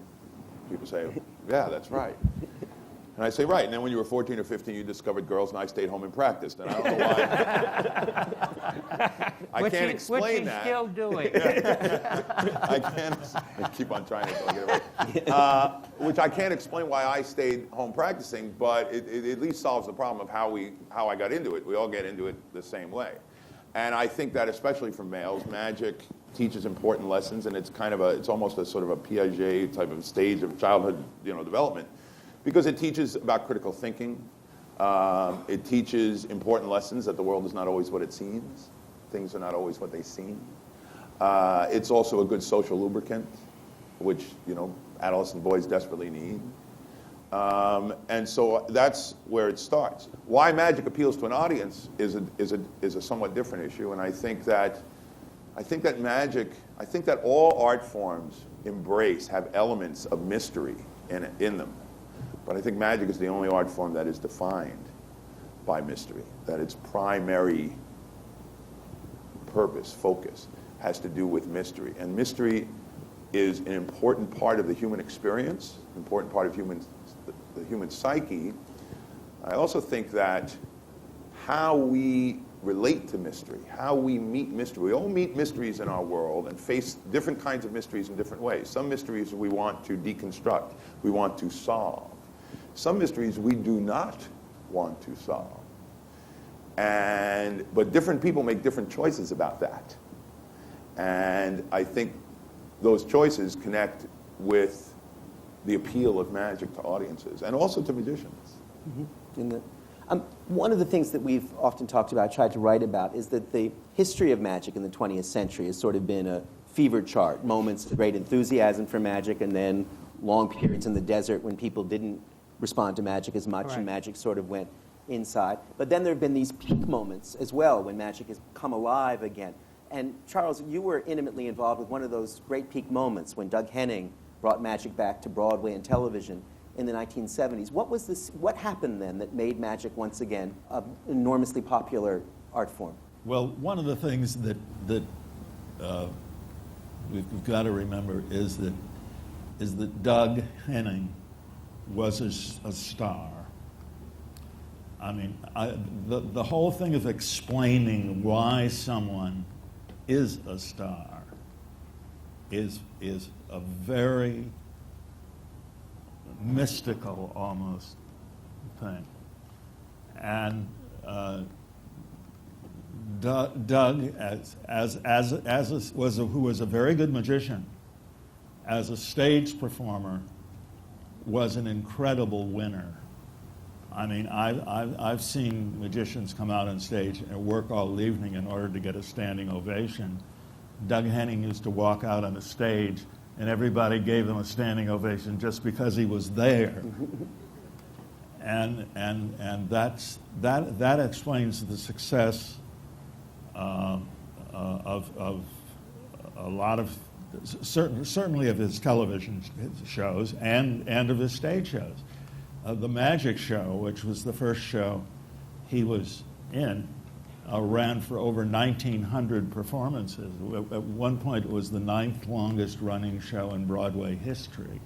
people say, yeah, that's right. And I say, right. And then when you were 14 or 15, you discovered girls, and I stayed home and practiced. And I don't know why. I can't explain that. Which he's still doing. I can't keep on trying to get it right. Which I can't explain why I stayed home practicing, but it at least solves the problem of how I got into it. We all get into it the same way. And I think that especially for males, magic teaches important lessons, and it's it's almost a sort of a Piaget type of stage of childhood, development, because it teaches about critical thinking. It teaches important lessons that the world is not always what it seems. Things are not always what they seem. It's also a good social lubricant, which adolescent boys desperately need. And so that's where it starts. Why magic appeals to an audience is a somewhat different issue, and I think that all art forms have elements of mystery in them. But I think magic is the only art form that is defined by mystery, that its primary purpose, focus, has to do with mystery. And mystery is an important part of the human experience, an important part of the human psyche. I also think that how we relate to mystery, how we meet mystery. We all meet mysteries in our world and face different kinds of mysteries in different ways. Some mysteries we want to deconstruct, we want to solve. Some mysteries we do not want to solve. But different people make different choices about that. And I think those choices connect with the appeal of magic to audiences and also to magicians. Mm-hmm. One of the things that we've often talked about, tried to write about, is that the history of magic in the 20th century has sort of been a fever chart. Moments of great enthusiasm for magic, and then long periods in the desert when people didn't respond to magic as much, Right. and magic sort of went inside. But then there have been these peak moments as well when magic has come alive again. And Charles, you were intimately involved with one of those great peak moments when Doug Henning brought magic back to Broadway and television in the 1970s. What happened then that made magic once again an enormously popular art form? Well, one of the things that we've got to remember is that Doug Henning was a star. I mean, the whole thing of explaining why someone is a star is a very mystical almost thing. And Doug, who was a very good magician, as a stage performer, was an incredible winner. I mean, I've seen magicians come out on stage and work all evening in order to get a standing ovation. Doug Henning used to walk out on the stage, and everybody gave him a standing ovation just because he was there. And that explains the success of a lot of certainly of his television shows and of his stage shows. The Magic Show, which was the first show he was in, ran for over 1,900 performances. At one point, it was the 9th longest running show in Broadway history.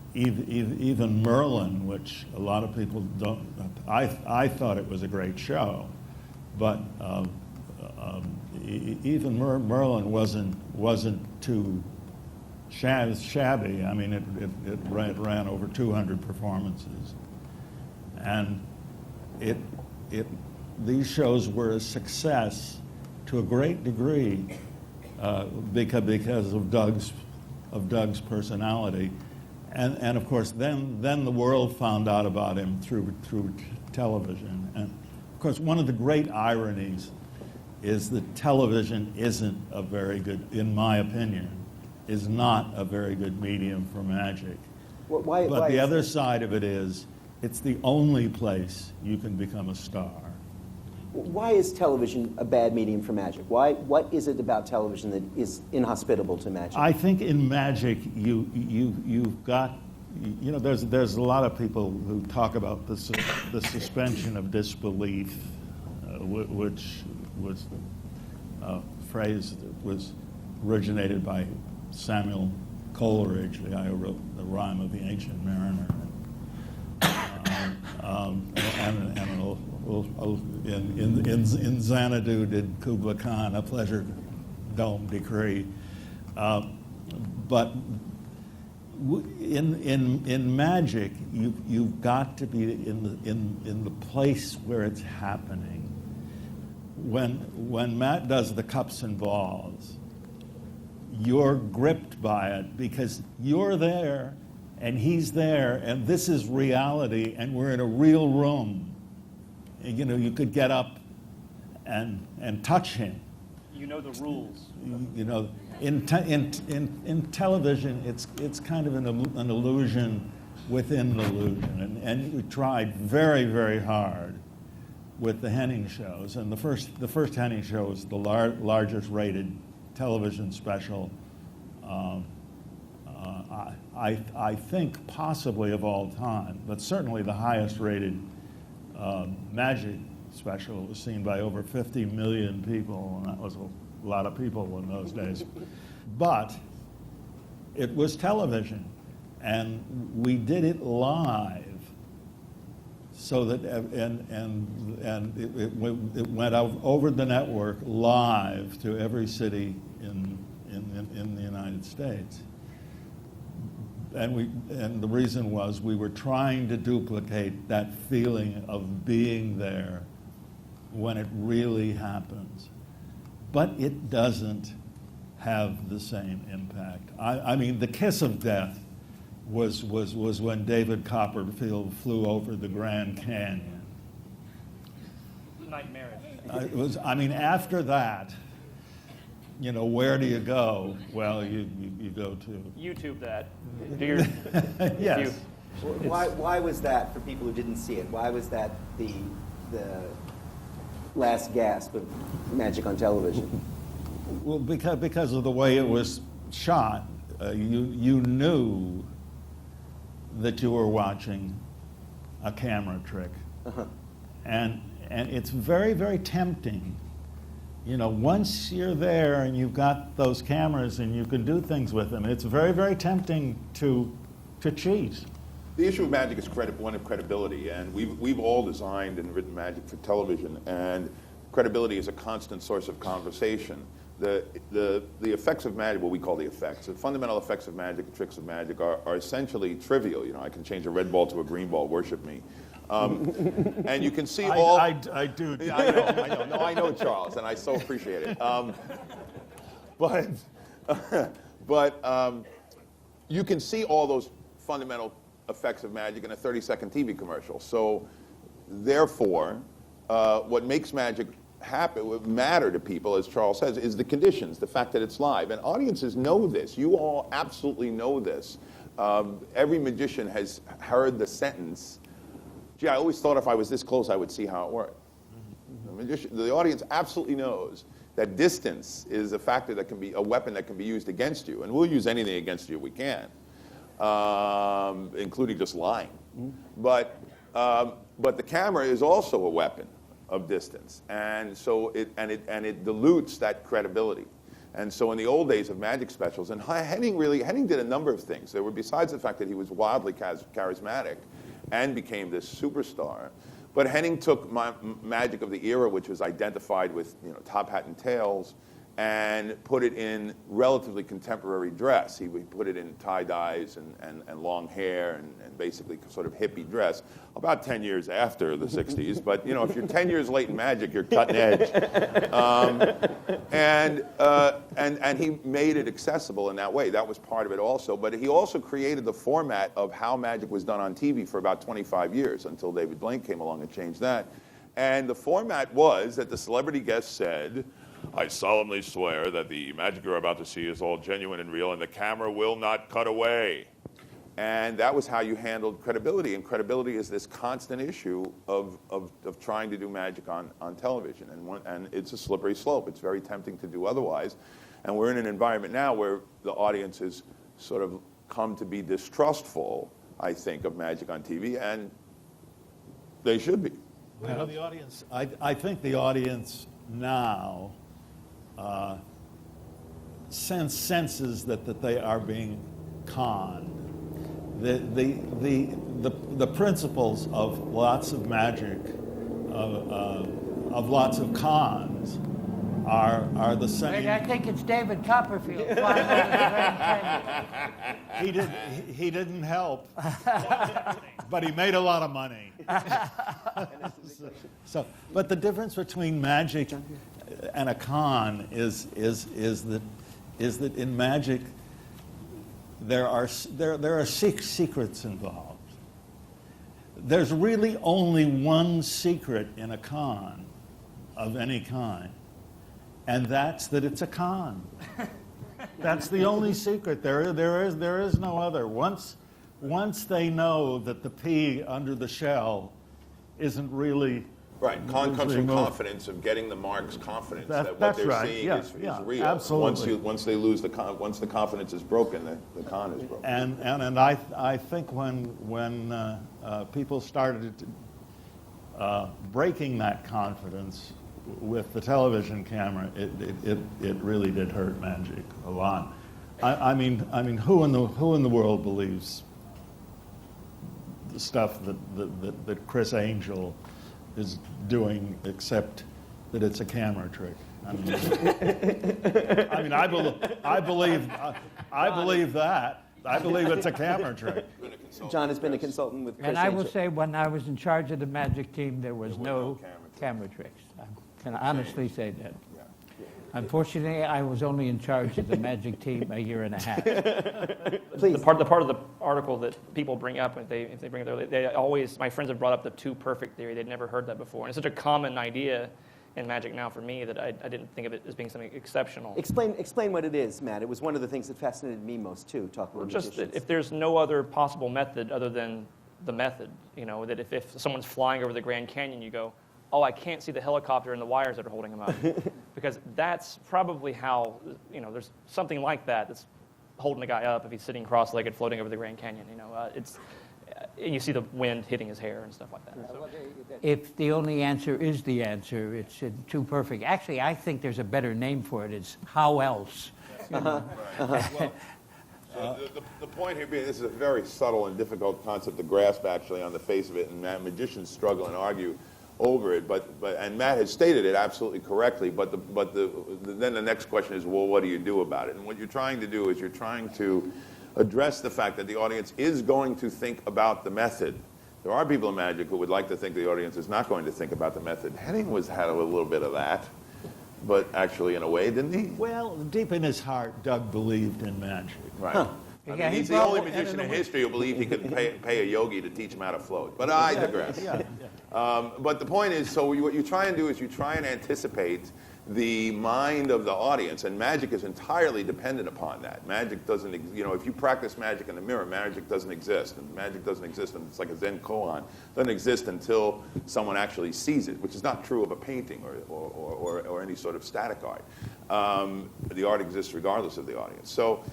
Even Merlin, which a lot of people don't, I thought it was a great show, but even Merlin wasn't too shabby. I mean, it ran over 200 performances, and these shows were a success to a great degree because of Doug's personality, and of course then the world found out about him through television. And of course, one of the great ironies is that television isn't a very good, in my opinion, is not a very good medium for magic. But the other side of it is, it's the only place you can become a star. Why is television a bad medium for magic? What is it about television that is inhospitable to magic? I think in magic, you've got, you know, there's a lot of people who talk about the suspension of disbelief, which was a phrase that was originated by Samuel Coleridge, the guy who wrote The Rime of the Ancient Mariner. In Xanadu did Kubla Khan a pleasure dome decree. But in magic, you've got to be in the place where it's happening. When Matt does the cups and balls, you're gripped by it because you're there and he's there and this is reality and we're in a real room. And, you know, you could get up and touch him. You know the rules. You know, in television, it's kind of an illusion within an illusion, and we tried very, very hard with the Henning shows. And the first Henning show was the largest rated television special, I think possibly of all time, but certainly the highest rated magic special. It was seen by over 50 million people, and that was a lot of people in those days. But it was television, and we did it live, so that it went out over the network live to every city in the United States. And the reason was we were trying to duplicate that feeling of being there when it really happens. But it doesn't have the same impact. I mean, the kiss of death was when David Copperfield flew over the Grand Canyon. Nightmarish. After that, where do you go? Well, you go to... YouTube that. Do your Yes. Why was that, for people who didn't see it, why was that the last gasp of magic on television? Well, because of the way it was shot, you knew that you were watching a camera trick. Uh-huh. And it's very, very tempting. Once you're there and you've got those cameras and you can do things with them, it's very, very tempting to cheat. The issue of magic is one of credibility, and we've all designed and written magic for television, and credibility is a constant source of conversation. The effects of magic, what we call the effects, the fundamental effects of magic, the tricks of magic, are essentially trivial. I can change a red ball to a green ball, worship me. And you can see all... I do. I know. No, I know, Charles, and I so appreciate it. But you can see all those fundamental effects of magic in a 30-second TV commercial. So, therefore, what makes magic matter to people, as Charles says, is the conditions, the fact that it's live. And audiences know this. You all absolutely know this. Every magician has heard the sentence, gee, I always thought if I was this close, I would see how it worked. The audience absolutely knows that distance is a factor that can be a weapon that can be used against you. And we'll use anything against you we can, including just lying. But the camera is also a weapon of distance, and so it dilutes that credibility. And so in the old days of magic specials, and Henning did a number of things. There were, besides the fact that he was wildly charismatic and became this superstar, but Henning took magic of the era, which was identified with top hat and tails, and put it in relatively contemporary dress. He would put it in tie-dyes and long hair and basically sort of hippie dress, about 10 years after the 60s. But, if you're 10 years late in magic, you're cutting edge. And he made it accessible in that way. That was part of it also. But he also created the format of how magic was done on TV for about 25 years until David Blaine came along and changed that. And the format was that the celebrity guest said, I solemnly swear that the magic you're about to see is all genuine and real, and the camera will not cut away. And that was how you handled credibility. And credibility is this constant issue of trying to do magic on television. And it's a slippery slope. It's very tempting to do otherwise. And we're in an environment now where the audience has sort of come to be distrustful, I think, of magic on TV, and they should be. Well, the audience, I think the audience now senses that they are being conned. The principles of lots of magic, of lots of cons, are the same. Wait, I think it's David Copperfield. He didn't help, but he made a lot of money. But the difference between magic and a con is that in magic there are secrets involved. There's really only one secret in a con of any kind, and that's that it's a con. That's the only secret. There is no other. Once they know that the pea under the shell isn't really right. Con comes from confidence of getting the mark's confidence that what they're seeing is real. Absolutely. Once they lose once the confidence is broken, the con is broken. And I think when people started breaking that confidence with the television camera, it really did hurt magic a lot. I mean, who in the world believes the stuff that Chris Angel is doing, except that it's a camera trick? I believe that. I believe it's a camera trick. John has been a consultant with Chris And I will Angel. say, when I was in charge of the magic team, there was no camera tricks. I can honestly say that. Unfortunately, I was only in charge of the magic team a year and a half. Please. The part of the article that people bring up, if they bring it up, they always, my friends have brought up the two perfect theory. They'd never heard that before. And it's such a common idea. in magic now for me that I didn't think of it as being something exceptional. Explain what it is, Matt. It was one of the things that fascinated me most, too, talking about Just magicians. that if there's no other possible method other than the method, that if someone's flying over the Grand Canyon, you go, oh, I can't see the helicopter and the wires that are holding him up. Because that's probably how, there's something like that's holding the guy up if he's sitting cross-legged floating over the Grand Canyon. You see the wind hitting his hair and stuff like that. So. If the only answer is the answer, it's too perfect. Actually, I think there's a better name for it. It's how else. The point here being, this is a very subtle and difficult concept to grasp, actually, on the face of it, and magicians struggle and argue over it. And Matt has stated it absolutely correctly. Then the next question is, well, what do you do about it? And what you're trying to do is you're trying to address the fact that the audience is going to think about the method. There are people in magic who would like to think the audience is not going to think about the method. Henning had a little bit of that, but actually, in a way, didn't he? Well, deep in his heart, Doug believed in magic. Right. Huh. I mean, he's the only magician in history who believed he could pay a yogi to teach him how to float. But I digress. But the point is, so what you try and do is you try and anticipate the mind of the audience, and magic is entirely dependent upon that. Magic doesn't, if you practice magic in the mirror, magic doesn't exist. And magic doesn't exist, and it's like a Zen koan. It doesn't exist until someone actually sees it, which is not true of a painting or any sort of static art. The art exists regardless of the audience. So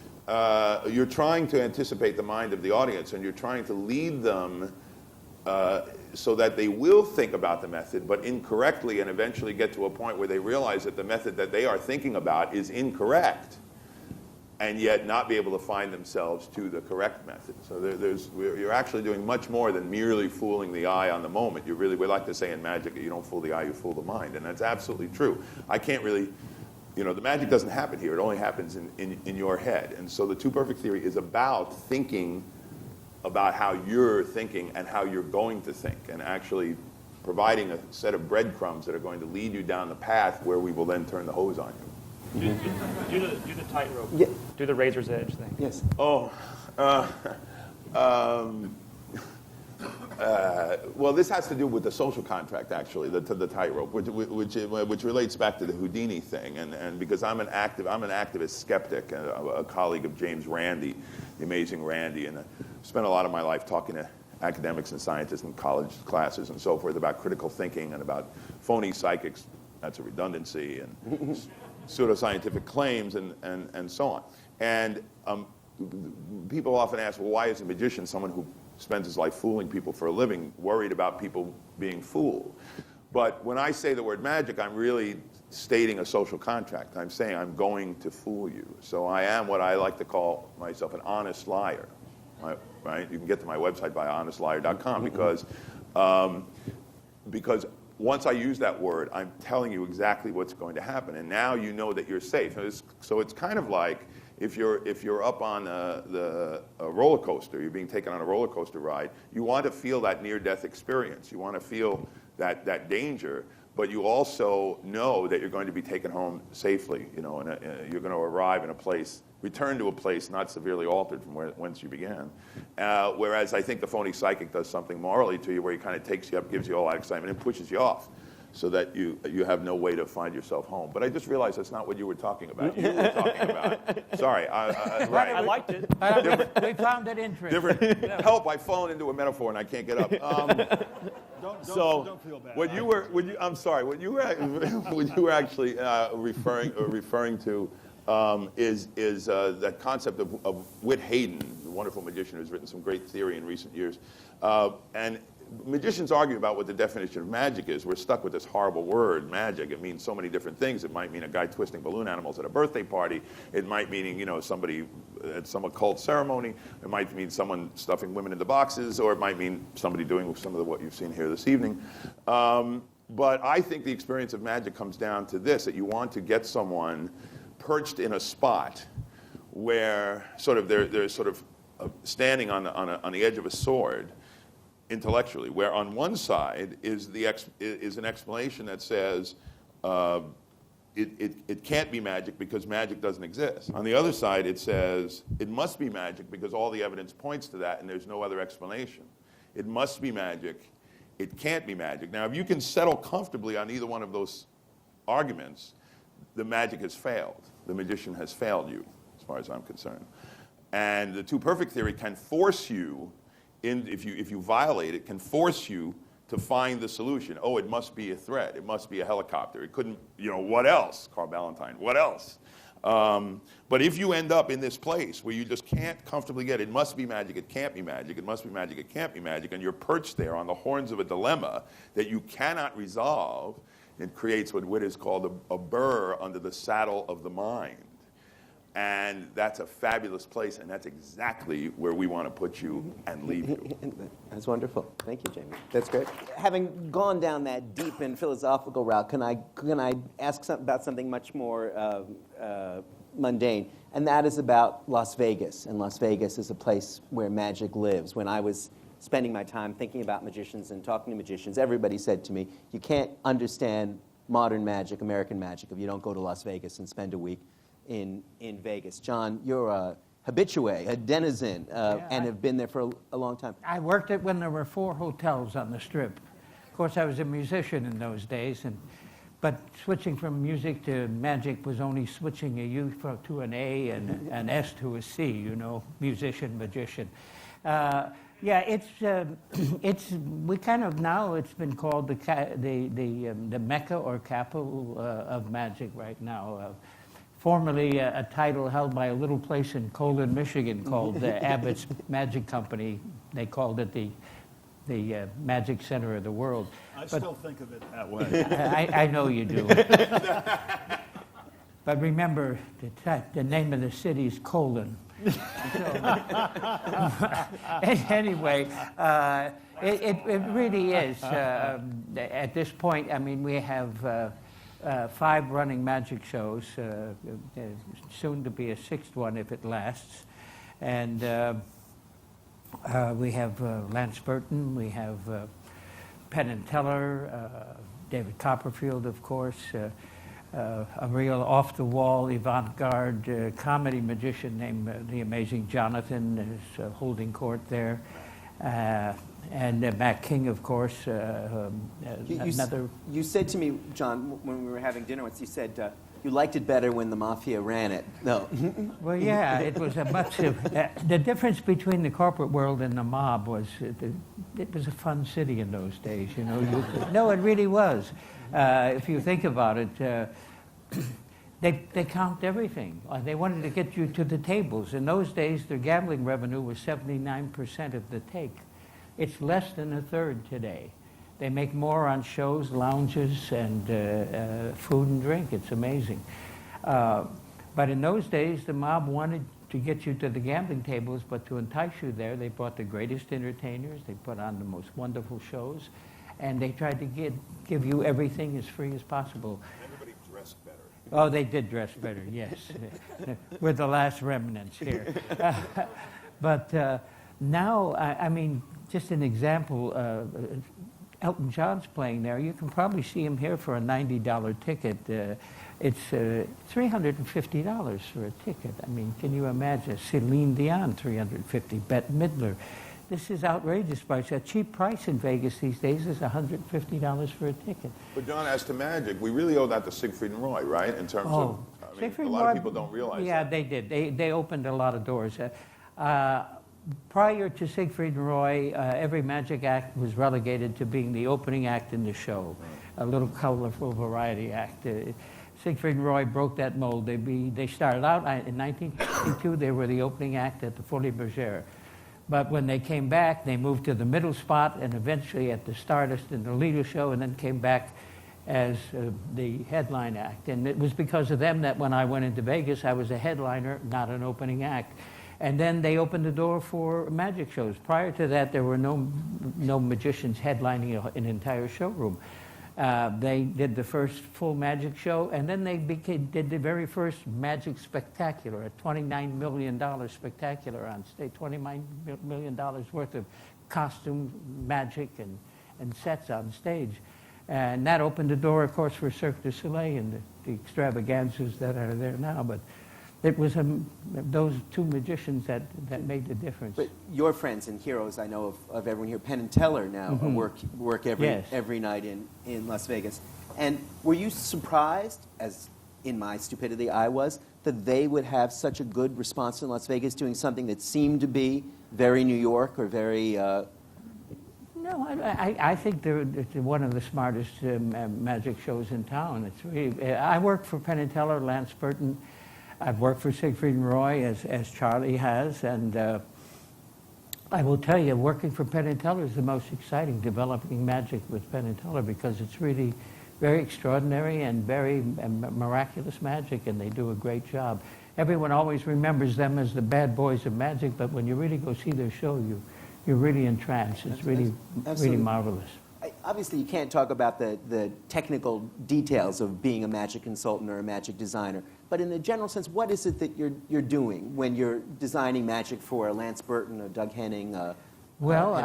you're trying to anticipate the mind of the audience, and you're trying to lead them so that they will think about the method, but incorrectly, and eventually get to a point where they realize that the method that they are thinking about is incorrect, and yet not be able to find themselves to the correct method. So you're actually doing much more than merely fooling the eye on the moment. We like to say in magic, you don't fool the eye, you fool the mind, and that's absolutely true. I can't really... the magic doesn't happen here. It only happens in your head. And so the Two Perfect theory is about thinking about how you're thinking and how you're going to think, and actually providing a set of breadcrumbs that are going to lead you down the path where we will then turn the hose on you. Do the tightrope. Yeah. Do the razor's edge thing. Yes. Well, this has to do with the social contract, actually, the tightrope, which relates back to the Houdini thing, and because I'm an activist skeptic, a colleague of James Randi, the amazing Randi, and I spent a lot of my life talking to academics and scientists in college classes and so forth about critical thinking and about phony psychics, that's a redundancy, and pseudoscientific claims and so on. And people often ask, well, why is a magician someone who spends his life fooling people for a living, worried about people being fooled? But when I say the word magic, I'm really stating a social contract. I'm saying I'm going to fool you. So I am what I like to call myself an honest liar, right? You can get to my website by honestliar.com because once I use that word, I'm telling you exactly what's going to happen. And now you know that you're safe. So it's kind of like if you're up on a roller coaster, you're being taken on a roller coaster ride, you want to feel that near-death experience. You want to feel that danger, but you also know that you're going to be taken home safely, and you're going to arrive in a place, return to a place not severely altered from whence you began. Whereas I think the phony psychic does something morally to you where he kind of takes you up, gives you all that excitement, and pushes you off, so that you have no way to find yourself home. But I just realized that's not what you were talking about. You were talking about, sorry, right. I liked it. We found it interesting. Different, help, I've fallen into a metaphor and I can't get up. Don't feel bad. What you were actually referring to is that concept of Whit Hayden, the wonderful magician who's written some great theory in recent years. And magicians argue about what the definition of magic is. We're stuck with this horrible word, magic. It means so many different things. It might mean a guy twisting balloon animals at a birthday party. It might mean, somebody at some occult ceremony. It might mean someone stuffing women into boxes, or it might mean somebody doing some of what you've seen here this evening. But I think the experience of magic comes down to this, that you want to get someone perched in a spot where they're sort of standing on the edge of a sword, intellectually, where on one side is an explanation that says it can't be magic because magic doesn't exist. On the other side, it says it must be magic because all the evidence points to that and there's no other explanation. It must be magic. It can't be magic. Now, if you can settle comfortably on either one of those arguments, the magic has failed. The magician has failed you, as far as I'm concerned. And the two perfect theory can force you, if you violate it, can force you to find the solution. Oh, it must be a thread. It must be a helicopter. It couldn't, what else? Carl Ballantine, what else? But if you end up in this place where you just can't comfortably get it must be magic, it can't be magic, it must be magic, it can't be magic, and you're perched there on the horns of a dilemma that you cannot resolve, it creates what Witt called a burr under the saddle of the mind. And that's a fabulous place, and that's exactly where we want to put you and leave you. That's wonderful. Thank you, Jamie. That's great. Having gone down that deep and philosophical route, can I ask about something much more mundane? And that is about Las Vegas. And Las Vegas is a place where magic lives. When I was spending my time thinking about magicians and talking to magicians, everybody said to me, you can't understand modern magic, American magic, if you don't go to Las Vegas and spend a week in Vegas. John, you're a habitue, a denizen, and have been there for a long time. I worked it when there were 4 hotels on the Strip. Of course, I was a musician in those days, but switching from music to magic was only switching a U to an A and an S to a C, musician, magician. We kind of now it's been called the Mecca or capital of magic right now. Formerly a title held by a little place in Colon, Michigan called Abbott's Magic Company. They called it the Magic Center of the World. I still think of it that way. I know you do. But remember, the name of the city is Colon. Anyway, it really is. At this point, I mean, we have 5 running magic shows, soon to be a 6th one if it lasts. And we have Lance Burton, we have Penn and Teller, David Copperfield, of course, a real off-the-wall, avant-garde comedy magician named the Amazing Jonathan is holding court there. And Matt King, of course, another... You said to me, John, when we were having dinner once, you said you liked it better when the mafia ran it. No. Well, yeah, it was a much... the difference between the corporate world and the mob was it was a fun city in those days, No, it really was. If you think about it, they count everything. They wanted to get you to the tables. In those days, their gambling revenue was 79% of the take. It's less than a third today. They make more on shows, lounges, and food and drink. It's amazing. But in those days, the mob wanted to get you to the gambling tables, but to entice you there, they brought the greatest entertainers. They put on the most wonderful shows, and they tried to give you everything as free as possible. Everybody dressed better. Oh, they did dress better, yes. We're the last remnants here. But now, I mean, just an example, Elton John's playing there. You can probably see him here for a $90 ticket. It's $350 for a ticket. I mean, can you imagine? Celine Dion, $350. Bette Midler. This is outrageous price. A cheap price in Vegas these days is $150 for a ticket. But John, as to magic, we really owe that to Siegfried and Roy, right? In terms of, a lot of people don't realize yeah, that. they did. They opened a lot of doors. Prior to Siegfried and Roy, every magic act was relegated to being the opening act in the show, a little colorful variety act. Siegfried and Roy broke that mold. They started out in 1952. They were the opening act at the Folie Bergère. But when they came back, they moved to the middle spot and eventually at the Stardust and the Lido show, and then came back as the headline act. And it was because of them that when I went into Vegas, I was a headliner, not an opening act. And then they opened the door for magic shows. Prior to that, there were no magicians headlining an entire showroom. They did the first full magic show, and then they did the very first magic spectacular, a $29 million spectacular on stage, $29 million worth of costume, magic, and sets on stage. And that opened the door, of course, for Cirque du Soleil and the extravaganzas that are there now. But it was those two magicians that made the difference. But your friends and heroes, I know of everyone here, Penn and Teller now work every night in Las Vegas. And were you surprised, as in my stupidity I was, that they would have such a good response in Las Vegas doing something that seemed to be very New York or very... No, I think they're one of the smartest magic shows in town. It's really, I worked for Penn and Teller, Lance Burton. I've worked for Siegfried and Roy, as Charlie has, and I will tell you, working for Penn and Teller is the most exciting, developing magic with Penn and Teller, because it's really very extraordinary and very miraculous magic, and they do a great job. Everyone always remembers them as the bad boys of magic, but when you really go see their show, you're really entranced. It's really marvelous. Obviously, you can't talk about the technical details of being a magic consultant or a magic designer, but in a general sense, what is it that you're doing when you're designing magic for Lance Burton or Doug Henning? Well,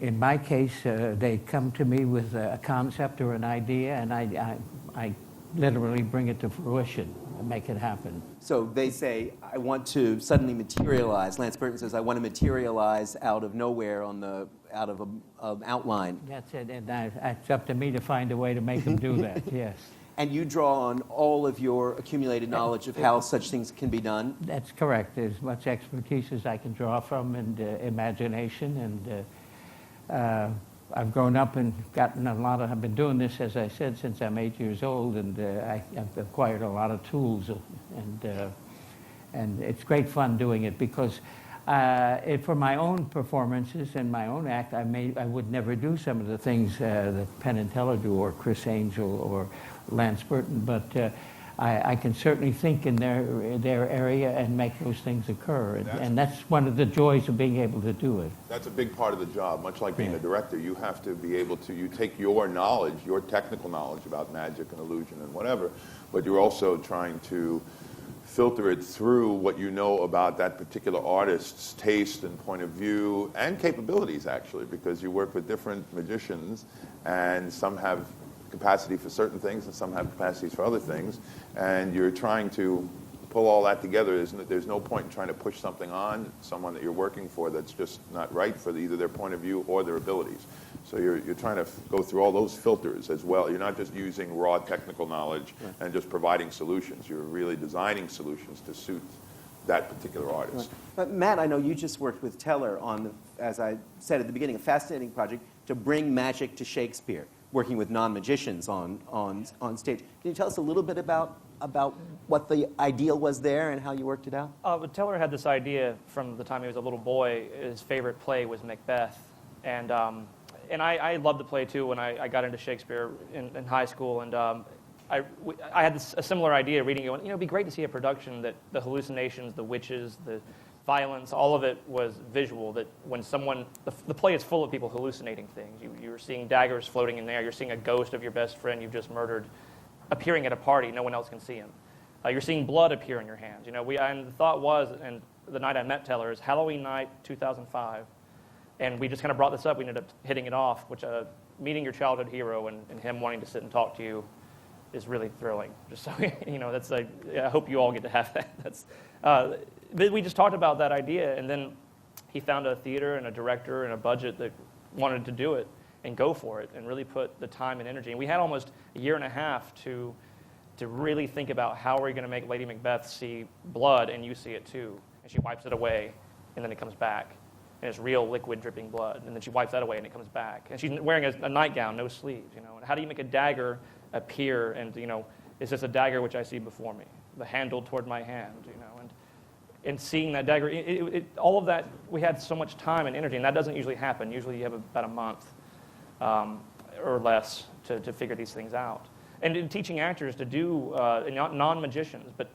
in my case, they come to me with a concept or an idea, and I literally bring it to fruition and make it happen. So they say, I want to suddenly materialize. Lance Burton says, I want to materialize out of nowhere out of an outline. That's it, and it's up to me to find a way to make them do that, yes. And you draw on all of your accumulated knowledge of how such things can be done? That's correct. As much expertise as I can draw from, and imagination, and I've grown up and gotten I've been doing this, as I said, since I'm 8 years old, and I've acquired a lot of tools, and it's great fun doing it, because for my own performances and my own act, I would never do some of the things that Penn and Teller do, or Chris Angel, or Lance Burton, but I can certainly think in their area and make those things occur, and that's one of the joys of being able to do it. That's a big part of the job. Much like being a director, you have to be able to, you take your knowledge, your technical knowledge about magic and illusion and whatever, but you're also trying to filter it through what you know about that particular artist's taste and point of view and capabilities, actually, because you work with different magicians, and some have capacity for certain things and some have capacities for other things, and you're trying to pull all that together. There's no point in trying to push something on someone that you're working for that's just not right for either their point of view or their abilities. So you're trying to go through all those filters as well. You're not just using raw technical knowledge and just providing solutions. You're really designing solutions to suit that particular artist. But Matt, I know you just worked with Teller on, as I said at the beginning, a fascinating project to bring magic to Shakespeare, working with non-magicians on stage. Can you tell us a little bit about what the ideal was there and how you worked it out? But Teller had this idea from the time he was a little boy. His favorite play was Macbeth, and I loved the play too when I got into Shakespeare in high school, and I had a similar idea reading it. It'd be great to see a production that the hallucinations, the witches, the violence, all of it was visual, that when the play is full of people hallucinating things. You're seeing daggers floating in there. You're seeing a ghost of your best friend you've just murdered appearing at a party. No one else can see him. You're seeing blood appear in your hands. And the thought was, and the night I met Teller is Halloween night 2005, and we just kind of brought this up. We ended up hitting it off, which meeting your childhood hero and him wanting to sit and talk to you is really thrilling. Just so that's I hope you all get to have that. We just talked about that idea, and then he found a theater and a director and a budget that wanted to do it and go for it and really put the time and energy. And we had almost a year and a half to really think about how are we going to make Lady Macbeth see blood and you see it too. And she wipes it away, and then it comes back. And it's real liquid dripping blood. And then she wipes that away, and it comes back. And she's wearing a nightgown, no sleeves. And how do you make a dagger appear? And it's just a dagger which I see before me, the handle toward my hand. And seeing that dagger, all of that, we had so much time and energy, and that doesn't usually happen. Usually you have about a month or less to figure these things out. And in teaching actors to do, non-magicians, but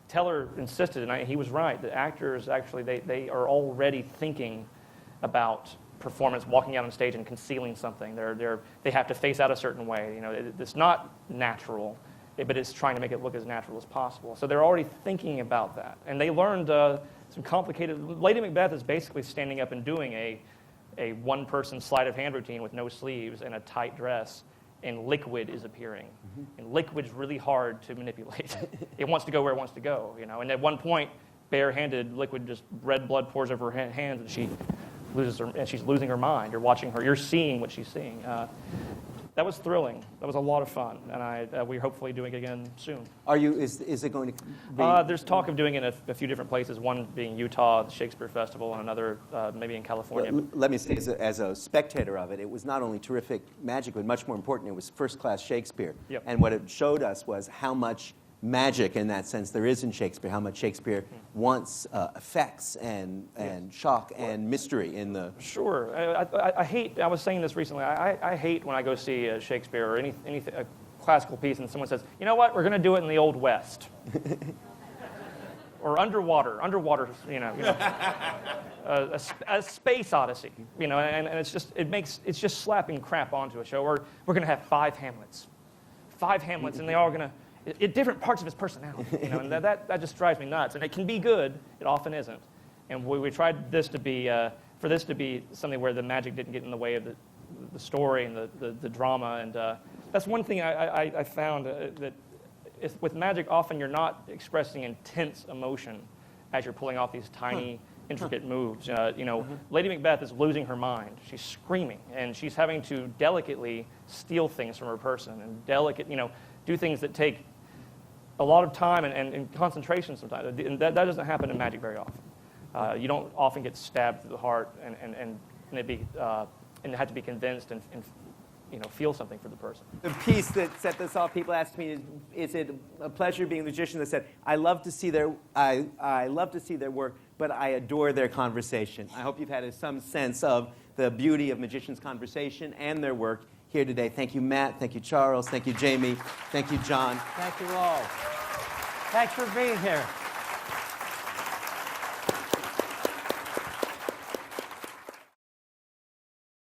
Teller insisted, and he was right, that actors actually, they are already thinking about performance, walking out on stage and concealing something. They have to face out a certain way. It's not natural, but it's trying to make it look as natural as possible. So they're already thinking about that. And they learned some complicated... Lady Macbeth is basically standing up and doing a one-person sleight of hand routine with no sleeves and a tight dress, and liquid is appearing. Mm-hmm. And liquid's really hard to manipulate. It wants to go where it wants to go, And at one point, barehanded, liquid, just red blood pours over her hands, and she's losing her mind. You're watching her. You're seeing what she's seeing. that was thrilling. That was a lot of fun, and we're hopefully doing it again soon. Is it going to be? There's talk of doing it in a few different places, one being Utah, the Shakespeare Festival, and another maybe in California. Let me say, as a spectator of it, it was not only terrific magic, but much more important, it was first-class Shakespeare. Yep. And what it showed us was how much magic, in that sense, there is in Shakespeare, how much Shakespeare wants effects and shock and mystery in the... Sure. I hate, I was saying this recently, I hate when I go see Shakespeare or anything, a classical piece and someone says, you know what, we're going to do it in the Old West. Or underwater, a space odyssey, and it's just slapping crap onto a show. Or we're going to have 5 Hamlets, and they're all going to, different parts of his personality, and that just drives me nuts. And it can be good, it often isn't. And we tried this to be, for this to be something where the magic didn't get in the way of the story and the drama. And that's one thing I found that with magic, often you're not expressing intense emotion as you're pulling off these tiny, intricate moves. Lady Macbeth is losing her mind. She's screaming, and she's having to delicately steal things from her person and do things that take a lot of time and concentration sometimes. And that doesn't happen in magic very often. You don't often get stabbed through the heart and have to be convinced and feel something for the person. The piece that set this off, people asked me, is it a pleasure being a magician? That said, I love to see their work, but I adore their conversation. I hope you've had some sense of the beauty of magicians' conversation and their work here today. Thank you, Matt. Thank you, Charles. Thank you, Jamy. Thank you, John. Thank you all. Thanks for being here.